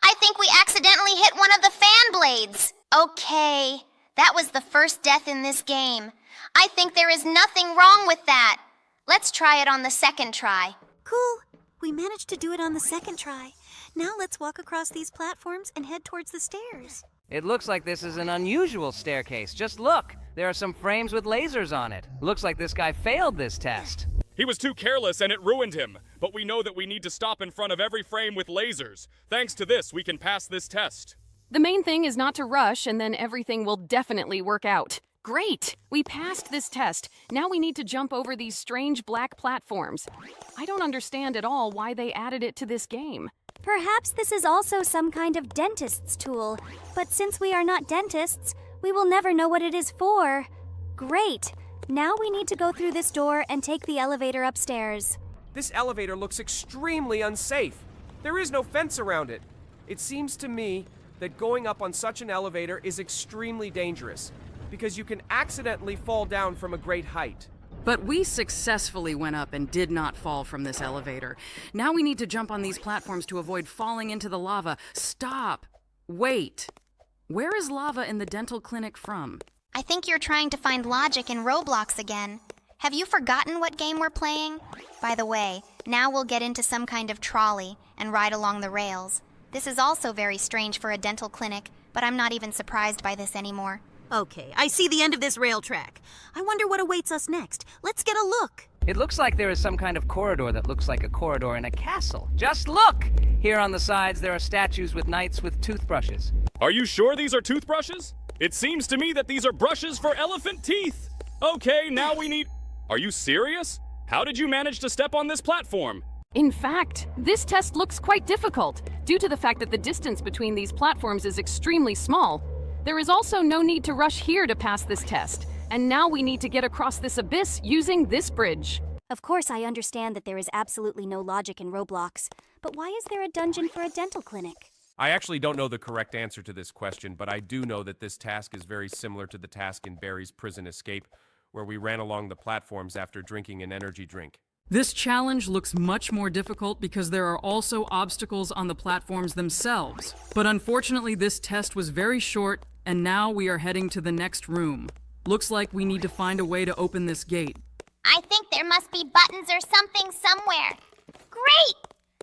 I think we accidentally hit one of the fan blades. Okay, that was the first death in this game. I think there is nothing wrong with that. Let's try it on the second try. Cool. We managed to do it on the second try. Now let's walk across these platforms and head towards the stairs. It looks like this is an unusual staircase. Just look. There are some frames with lasers on it. Looks like this guy failed this test. He was too careless and it ruined him. But we know that we need to stop in front of every frame with lasers. Thanks to this, we can pass this test. The main thing is not to rush, and then everything will definitely work out. Great! We passed this test. Now we need to jump over these strange black platforms. I don't understand at all why they added it to this game. Perhaps this is also some kind of dentist's tool, but since we are not dentists, we will never know what it is for. Great! Now we need to go through this door and take the elevator upstairs. This elevator looks extremely unsafe. There is no fence around it. It seems to me that going up on such an elevator is extremely dangerous, because you can accidentally fall down from a great height. But we successfully went up and did not fall from this elevator. Now we need to jump on these platforms to avoid falling into the lava. Stop! Wait! Where is lava in the dental clinic from? I think you're trying to find logic in Roblox again. Have you forgotten what game we're playing? By the way, now we'll get into some kind of trolley and ride along the rails. This is also very strange for a dental clinic, but I'm not even surprised by this anymore. Okay, I see the end of this rail track. I wonder what awaits us next. Let's get a look. It looks like there is some kind of corridor that looks like a corridor in a castle. Just look! Here on the sides, there are statues with knights with toothbrushes. Are you sure these are toothbrushes? It seems to me that these are brushes for elephant teeth. Okay, now we need... Are you serious? How did you manage to step on this platform? In fact, this test looks quite difficult, due to the fact that the distance between these platforms is extremely small. There is also no need to rush here to pass this test, and now we need to get across this abyss using this bridge. Of course, I understand that there is absolutely no logic in Roblox, but why is there a dungeon for a dental clinic? I actually don't know the correct answer to this question, but I do know that this task is very similar to the task in Barry's Prison Escape, where we ran along the platforms after drinking an energy drink. This challenge looks much more difficult because there are also obstacles on the platforms themselves. But unfortunately, this test was very short, and now we are heading to the next room. Looks like we need to find a way to open this gate. I think there must be buttons or something somewhere. Great!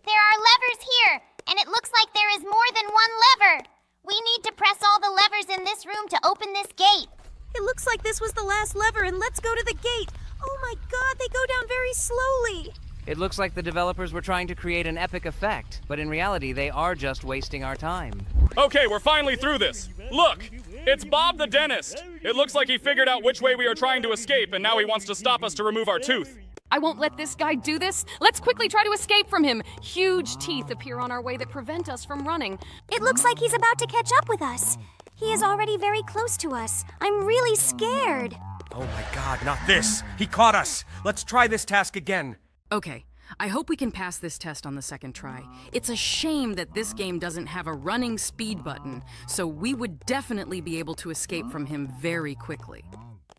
There are levers here, and it looks like there is more than one lever. We need to press all the levers in this room to open this gate. It looks like this was the last lever, and let's go to the gate. Oh my god, they go down very slowly. It looks like the developers were trying to create an epic effect, but in reality, they are just wasting our time. Okay, we're finally through this. Look, it's Bob the dentist. It looks like he figured out which way we are trying to escape, and now he wants to stop us to remove our tooth. I won't let this guy do this. Let's quickly try to escape from him. Huge teeth appear on our way that prevent us from running. It looks like he's about to catch up with us. He is already very close to us. I'm really scared. Oh my god, not this! He caught us! Let's try this task again. Okay, I hope we can pass this test on the second try. It's a shame that this game doesn't have a running speed button, so we would definitely be able to escape from him very quickly.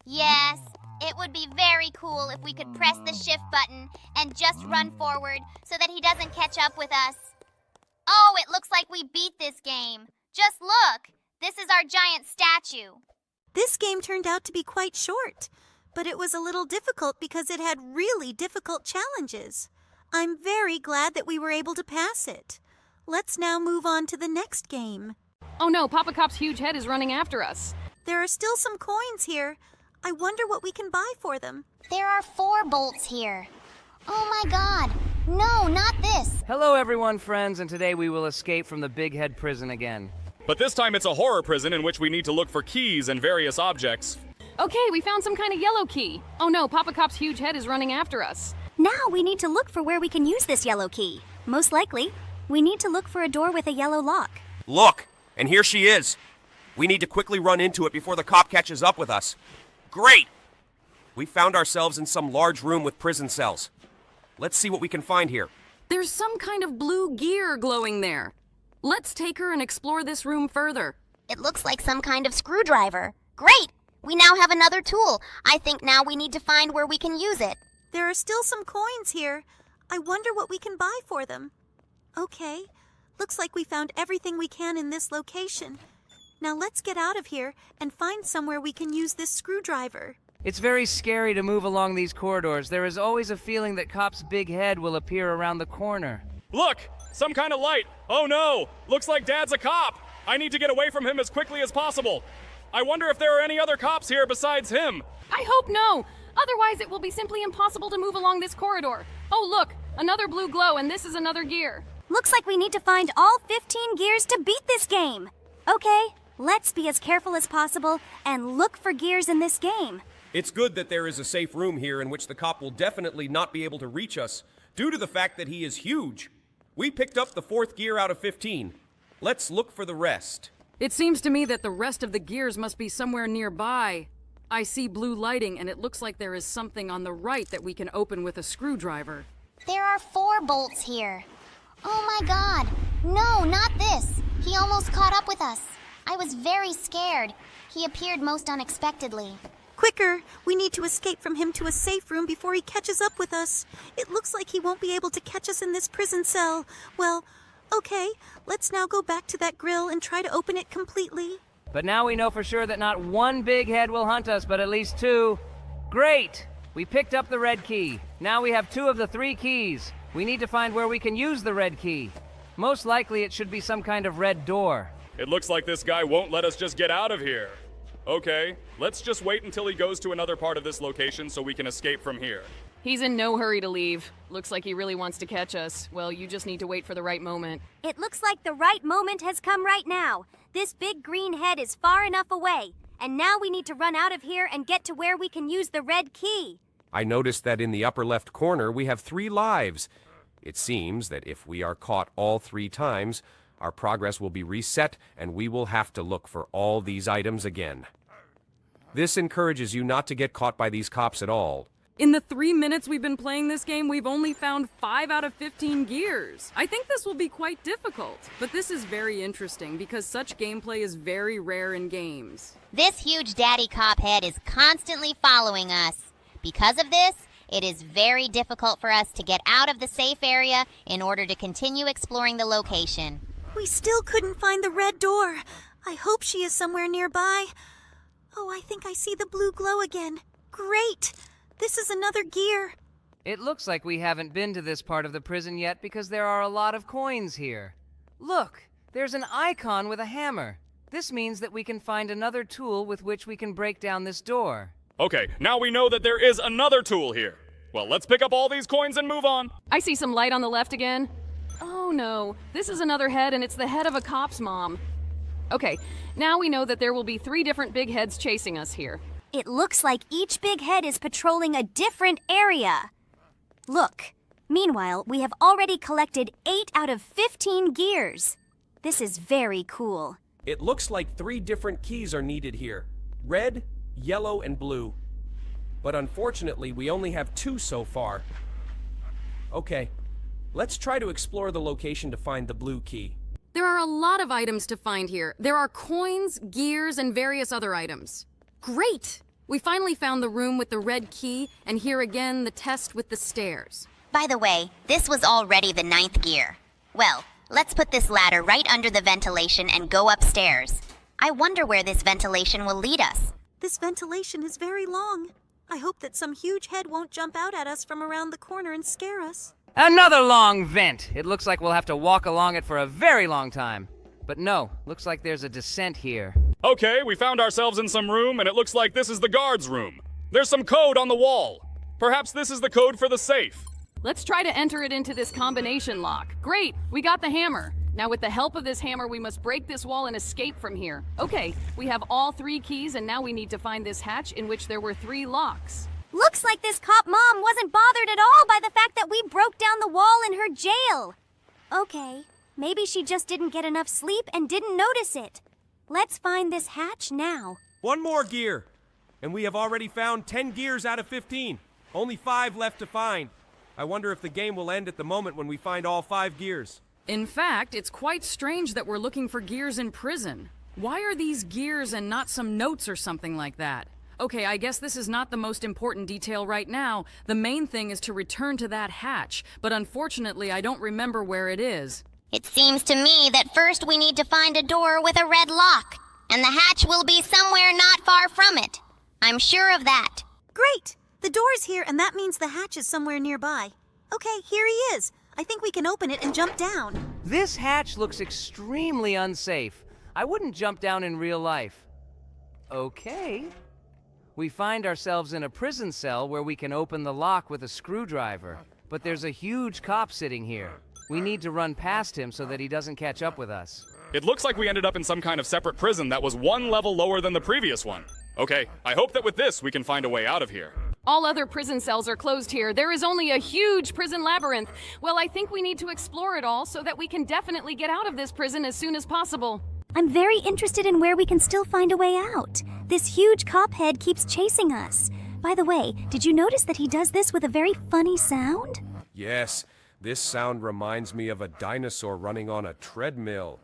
Yes, it would be very cool if we could press the shift button and just run forward so that he doesn't catch up with us. Oh, it looks like we beat this game. Just look! This is our giant statue. This game turned out to be quite short, but it was a little difficult because it had really difficult challenges. I'm very glad that we were able to pass it. Let's now move on to the next game. Oh no, Papa Cop's huge head is running after us. There are still some coins here. I wonder what we can buy for them. There are 4 bolts here. Oh my god. No, not this. Hello everyone, friends, and today we will escape from the Big Head Prison again. But this time it's a horror prison in which we need to look for keys and various objects. Okay, we found some kind of yellow key. Oh no, Papa Cop's huge head is running after us. Now we need to look for where we can use this yellow key. Most likely, we need to look for a door with a yellow lock. Look, and here she is. We need to quickly run into it before the cop catches up with us. Great! We found ourselves in some large room with prison cells. Let's see what we can find here. There's some kind of blue gear glowing there. Let's take her and explore this room further. It looks like some kind of screwdriver. Great! We now have another tool. I think now we need to find where we can use it. There are still some coins here. I wonder what we can buy for them. Okay, looks like we found everything we can in this location. Now let's get out of here and find somewhere we can use this screwdriver. It's very scary to move along these corridors. There is always a feeling that Cop's big head will appear around the corner. Look! Some kind of light! Oh no! Looks like Dad's a cop! I need to get away from him as quickly as possible. I wonder if there are any other cops here besides him. I hope no. Otherwise, it will be simply impossible to move along this corridor. Oh, look, another blue glow, and this is another gear. Looks like we need to find all 15 gears to beat this game. Okay, let's be as careful as possible and look for gears in this game. It's good that there is a safe room here in which the cop will definitely not be able to reach us, due to the fact that he is huge. We picked up the 4th gear out of 15. Let's look for the rest. It seems to me that the rest of the gears must be somewhere nearby. I see blue lighting, and it looks like there is something on the right that we can open with a screwdriver. There are 4 bolts here. Oh my god. No, not this. He almost caught up with us. I was very scared. He appeared most unexpectedly. Quicker! We need to escape from him to a safe room before he catches up with us. It looks like he won't be able to catch us in this prison cell. Well, okay, let's now go back to that grill and try to open it completely. But now we know for sure that not one big head will hunt us, but at least 2. Great! We picked up the red key. Now we have 2 of the 3 keys. We need to find where we can use the red key. Most likely it should be some kind of red door. It looks like this guy won't let us just get out of here. Okay, let's just wait until he goes to another part of this location so we can escape from here. He's in no hurry to leave. Looks like he really wants to catch us. Well, you just need to wait for the right moment. It looks like the right moment has come right now. This big green head is far enough away, and now we need to run out of here and get to where we can use the red key. I noticed that in the upper left corner we have 3 lives. It seems that if we are caught all 3 times, our progress will be reset and we will have to look for all these items again. This encourages you not to get caught by these cops at all. In the 3 minutes we've been playing this game, we've only found 5 out of 15 gears. I think this will be quite difficult, but this is very interesting because such gameplay is very rare in games. This huge daddy cop head is constantly following us. Because of this, it is very difficult for us to get out of the safe area in order to continue exploring the location. We still couldn't find the red door. I hope she is somewhere nearby. Oh, I think I see the blue glow again. Great! This is another gear. It looks like we haven't been to this part of the prison yet because there are a lot of coins here. Look, there's an icon with a hammer. This means that we can find another tool with which we can break down this door. Okay, now we know that there is another tool here. Well, let's pick up all these coins and move on. I see some light on the left again. Oh no, this is another head, and it's the head of a cop's mom. Okay, now we know that there will be 3 different big heads chasing us here. It looks like each big head is patrolling a different area. Look, meanwhile, we have already collected 8 out of 15 gears. This is very cool. It looks like 3 different keys are needed here. Red, yellow, and blue. But unfortunately, we only have 2 so far. Okay, let's try to explore the location to find the blue key. There are a lot of items to find here. There are coins, gears, and various other items. Great! We finally found the room with the red key, and here again the test with the stairs. By the way, this was already the 9th gear. Well, let's put this ladder right under the ventilation and go upstairs. I wonder where this ventilation will lead us. This ventilation is very long. I hope that some huge head won't jump out at us from around the corner and scare us. Another long vent! It looks like we'll have to walk along it for a very long time. But no, looks like there's a descent here. Okay, we found ourselves in some room, and it looks like this is the guard's room. There's some code on the wall. Perhaps this is the code for the safe. Let's try to enter it into this combination lock. Great, we got the hammer. Now with the help of this hammer, we must break this wall and escape from here. Okay, we have all 3 keys, and now we need to find this hatch in which there were 3 locks. Looks like this cop mom wasn't bothered at all by the fact that we broke down the wall in her jail. Okay, maybe she just didn't get enough sleep and didn't notice it. Let's find this hatch now. 1 more gear. And we have already found 10 gears out of 15. Only 5 left to find. I wonder if the game will end at the moment when we find all 5 gears. In fact, it's quite strange that we're looking for gears in prison. Why are these gears and not some notes or something like that? Okay, I guess this is not the most important detail right now. The main thing is to return to that hatch, but unfortunately I don't remember where it is. It seems to me that first we need to find a door with a red lock, and the hatch will be somewhere not far from it. I'm sure of that. Great! The door's here, and that means the hatch is somewhere nearby. Okay, here he is. I think we can open it and jump down. This hatch looks extremely unsafe. I wouldn't jump down in real life. Okay. We find ourselves in a prison cell where we can open the lock with a screwdriver. But there's a huge cop sitting here. We need to run past him so that he doesn't catch up with us. It looks like we ended up in some kind of separate prison that was one level lower than the previous one. Okay, I hope that with this we can find a way out of here. All other prison cells are closed here. There is only a huge prison labyrinth. Well, I think we need to explore it all so that we can definitely get out of this prison as soon as possible. I'm very interested in where we can still find a way out. This huge cop head keeps chasing us. By the way, did you notice that he does this with a very funny sound? Yes, this sound reminds me of a dinosaur running on a treadmill.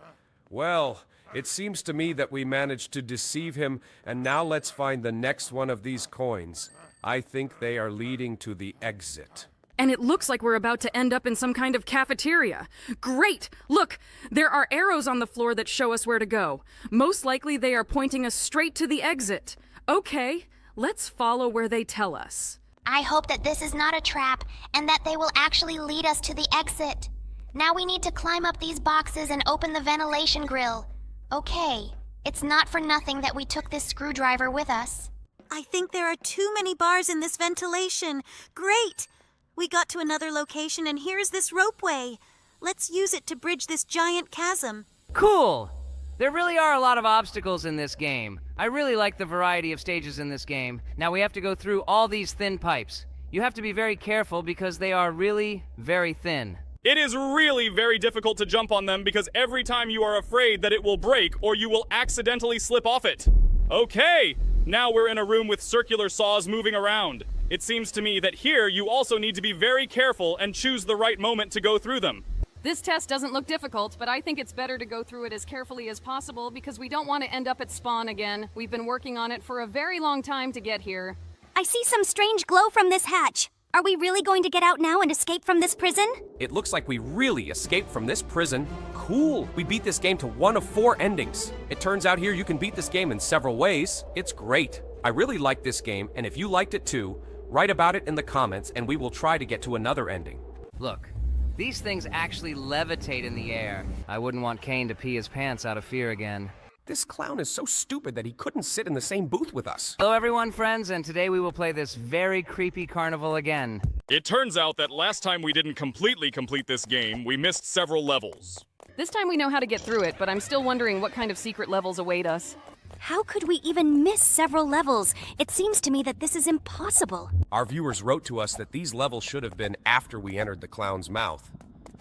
Well, it seems to me that we managed to deceive him, and now let's find the next one of these coins. I think they are leading to the exit. And it looks like we're about to end up in some kind of cafeteria. Great! Look, there are arrows on the floor that show us where to go. Most likely they are pointing us straight to the exit. Okay, let's follow where they tell us. I hope that this is not a trap and that they will actually lead us to the exit. Now we need to climb up these boxes and open the ventilation grill. Okay, it's not for nothing that we took this screwdriver with us. I think there are too many bars in this ventilation. Great! We got to another location and here's this ropeway. Let's use it to bridge this giant chasm. Cool! There really are a lot of obstacles in this game. I really like the variety of stages in this game. Now we have to go through all these thin pipes. You have to be very careful because they are really very thin. It is really very difficult to jump on them because every time you are afraid that it will break or you will accidentally slip off it. Okay, now we're in a room with circular saws moving around. It seems to me that here you also need to be very careful and choose the right moment to go through them. This test doesn't look difficult, but I think it's better to go through it as carefully as possible because we don't want to end up at spawn again. We've been working on it for a very long time to get here. I see some strange glow from this hatch. Are we really going to get out now and escape from this prison? It looks like we really escaped from this prison. Cool! We beat this game to one of 4 endings. It turns out here you can beat this game in several ways. It's great. I really like this game, and if you liked it too, write about it in the comments and we will try to get to another ending. Look, these things actually levitate in the air. I wouldn't want Kane to pee his pants out of fear again. This clown is so stupid that he couldn't sit in the same booth with us. Hello everyone, friends, and today we will play this very creepy carnival again. It turns out that last time we didn't completely complete this game, we missed several levels. This time we know how to get through it, but I'm still wondering what kind of secret levels await us. How could we even miss several levels? It seems to me that this is impossible. Our viewers wrote to us that these levels should have been after we entered the clown's mouth.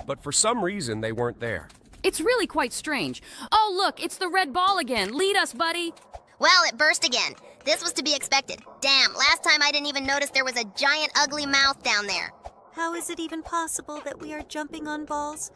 But for some reason, they weren't there. It's really quite strange. Oh, look, it's the red ball again. Lead us, buddy. Well, it burst again. This was to be expected. Damn, last time I didn't even notice there was a giant ugly mouth down there. How is it even possible that we are jumping on balls?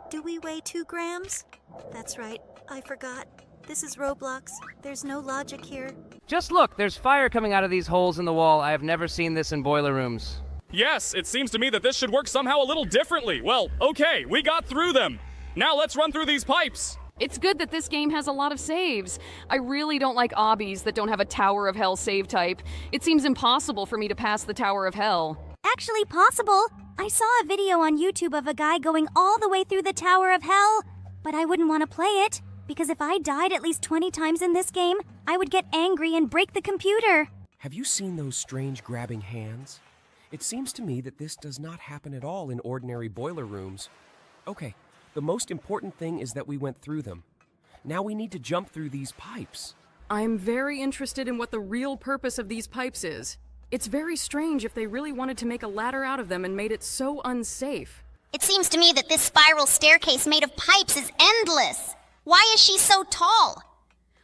Do we weigh 2 grams? That's right, I forgot. This is Roblox. There's no logic here. Just look, there's fire coming out of these holes in the wall. I have never seen this in boiler rooms. Yes, it seems to me that this should work somehow a little differently. Well, okay, we got through them. Now let's run through these pipes. It's good that this game has a lot of saves. I really don't like obbies that don't have a Tower of Hell save type. It seems impossible for me to pass the Tower of Hell. Actually possible. I saw a video on YouTube of a guy going all the way through the Tower of Hell, but I wouldn't want to play it, because if I died at least 20 times in this game, I would get angry and break the computer. Have you seen those strange grabbing hands? It seems to me that this does not happen at all in ordinary boiler rooms. Okay, the most important thing is that we went through them. Now we need to jump through these pipes. I'm very interested in what the real purpose of these pipes is. It's very strange if they really wanted to make a ladder out of them and made it so unsafe. It seems to me that this spiral staircase made of pipes is endless. Why is she so tall?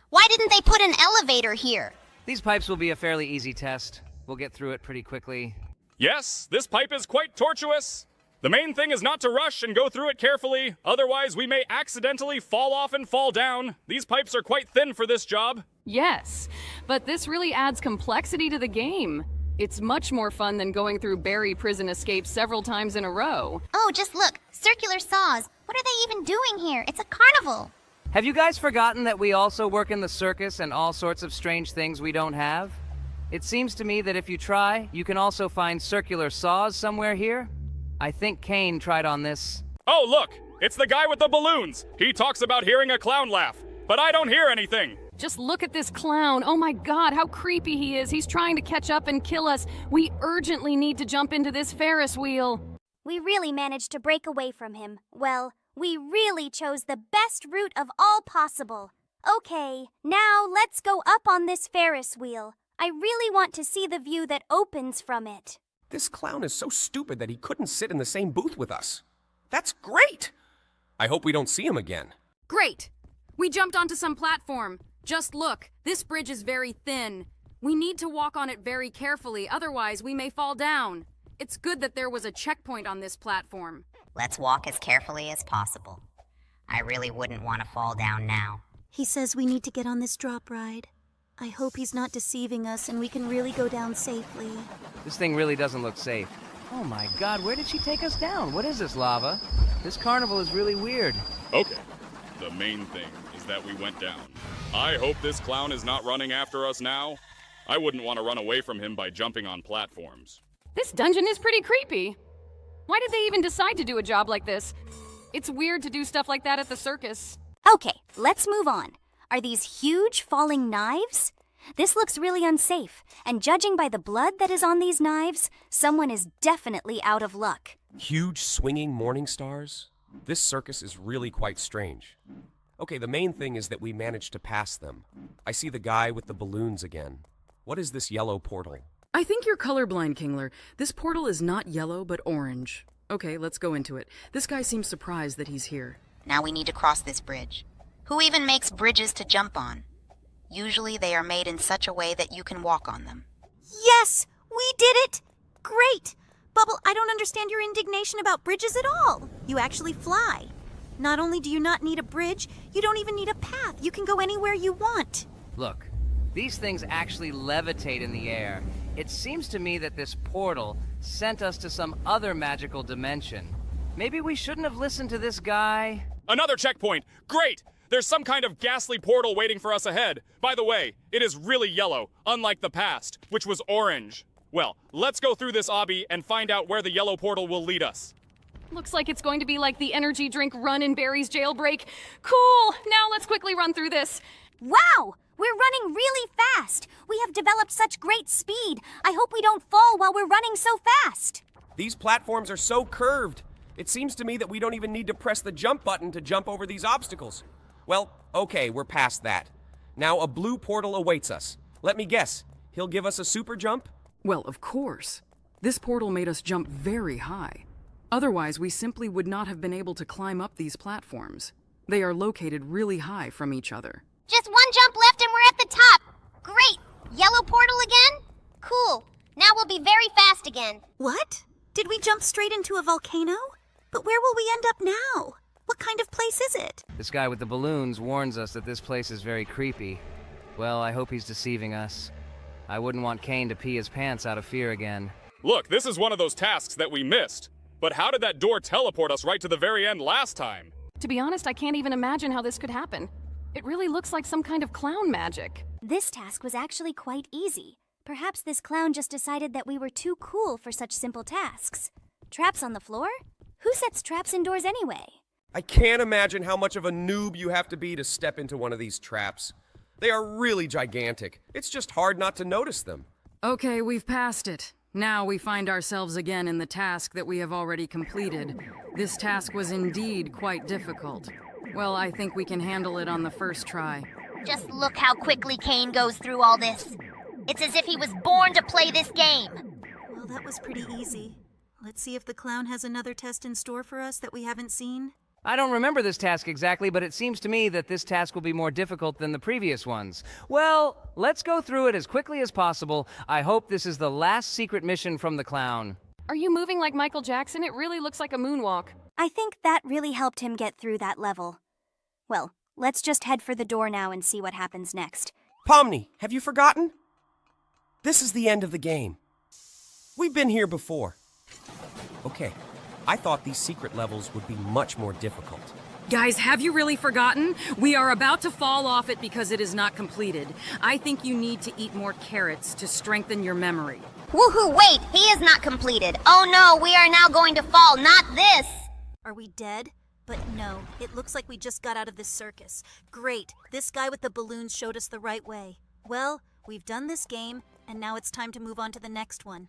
Why didn't they put an elevator here? These pipes will be a fairly easy test. We'll get through it pretty quickly. Yes, this pipe is quite tortuous. The main thing is not to rush and go through it carefully, otherwise we may accidentally fall off and fall down. These pipes are quite thin for this job. Yes, but this really adds complexity to the game. It's much more fun than going through Barry prison escapes several times in a row. Oh, just look. Circular saws. What are they even doing here? It's a carnival. Have you guys forgotten that we also work in the circus and all sorts of strange things we don't have? It seems to me that if you try, you can also find circular saws somewhere here. I think Kane tried on this. Oh, look! It's the guy with the balloons! He talks about hearing a clown laugh, but I don't hear anything. Just look at this clown. Oh my god, how creepy he is. He's trying to catch up and kill us. We urgently need to jump into this Ferris wheel. We really managed to break away from him. Well, we really chose the best route of all possible. Okay, now let's go up on this Ferris wheel. I really want to see the view that opens from it. This clown is so stupid that he couldn't sit in the same booth with us. That's great! I hope we don't see him again. Great! We jumped onto some platform. Just look, this bridge is very thin. We need to walk on it very carefully, otherwise we may fall down. It's good that there was a checkpoint on this platform. Let's walk as carefully as possible. I really wouldn't want to fall down now. He says we need to get on this drop ride. I hope he's not deceiving us and we can really go down safely. This thing really doesn't look safe. Oh my god, where did she take us down? What is this, lava? This carnival is really weird. Okay, the main thing is that we went down. I hope this clown is not running after us now. I wouldn't want to run away from him by jumping on platforms. This dungeon is pretty creepy. Why did they even decide to do a job like this? It's weird to do stuff like that at the circus. Okay, let's move on. Are these huge falling knives? This looks really unsafe, and judging by the blood that is on these knives, someone is definitely out of luck. Huge swinging morning stars? This circus is really quite strange. Okay, the main thing is that we managed to pass them. I see the guy with the balloons again. What is this yellow portal? I think you're colorblind, Kingler. This portal is not yellow, but orange. Okay, let's go into it. This guy seems surprised that he's here. Now we need to cross this bridge. Who even makes bridges to jump on? Usually they are made in such a way that you can walk on them. Yes! We did it! Great! Bubble, I don't understand your indignation about bridges at all. You actually fly. Not only do you not need a bridge, you don't even need a path. You can go anywhere you want. Look, these things actually levitate in the air. It seems to me that this portal sent us to some other magical dimension. Maybe we shouldn't have listened to this guy. Another checkpoint! Great! There's some kind of ghastly portal waiting for us ahead. By the way, it is really yellow, unlike the past, which was orange. Well, let's go through this obby and find out where the yellow portal will lead us. Looks like it's going to be like the energy drink run in Barry's jailbreak. Cool! Now let's quickly run through this. Wow! We're running really fast! We have developed such great speed. I hope we don't fall while we're running so fast. These platforms are so curved. It seems to me that we don't even need to press the jump button to jump over these obstacles. Well, okay, we're past that. Now a blue portal awaits us. Let me guess, he'll give us a super jump? Well, of course. This portal made us jump very high. Otherwise, we simply would not have been able to climb up these platforms. They are located really high from each other. Just one jump left and we're at the top. Great! Yellow portal again? Cool. Now we'll be very fast again. What? Did we jump straight into a volcano? But where will we end up now? What kind of place is it? This guy with the balloons warns us that this place is very creepy. Well, I hope he's deceiving us. I wouldn't want Kane to pee his pants out of fear again. Look, this is one of those tasks that we missed. But how did that door teleport us right to the very end last time? To be honest, I can't even imagine how this could happen. It really looks like some kind of clown magic. This task was actually quite easy. Perhaps this clown just decided that we were too cool for such simple tasks. Traps on the floor? Who sets traps indoors anyway? I can't imagine how much of a noob you have to be to step into one of these traps. They are really gigantic. It's just hard not to notice them. Okay, we've passed it. Now we find ourselves again in the task that we have already completed. This task was indeed quite difficult. Well, I think we can handle it on the first try. Just look how quickly Kane goes through all this. It's as if he was born to play this game. Well, that was pretty easy. Let's see if the clown has another test in store for us that we haven't seen. I don't remember this task exactly, but it seems to me that this task will be more difficult than the previous ones. Well, let's go through it as quickly as possible. I hope this is the last secret mission from the clown. Are you moving like Michael Jackson? It really looks like a moonwalk. I think that really helped him get through that level. Well, let's just head for the door now and see what happens next. Pomni, have you forgotten? This is the end of the game. We've been here before. Okay, I thought these secret levels would be much more difficult. Guys, have you really forgotten? We are about to fall off it because it is not completed. I think you need to eat more carrots to strengthen your memory. Woohoo, wait! He is not completed. Oh no, we are now going to fall, not this! Are we dead? But no, it looks like we just got out of this circus. Great, this guy with the balloons showed us the right way. Well, we've done this game, and now it's time to move on to the next one.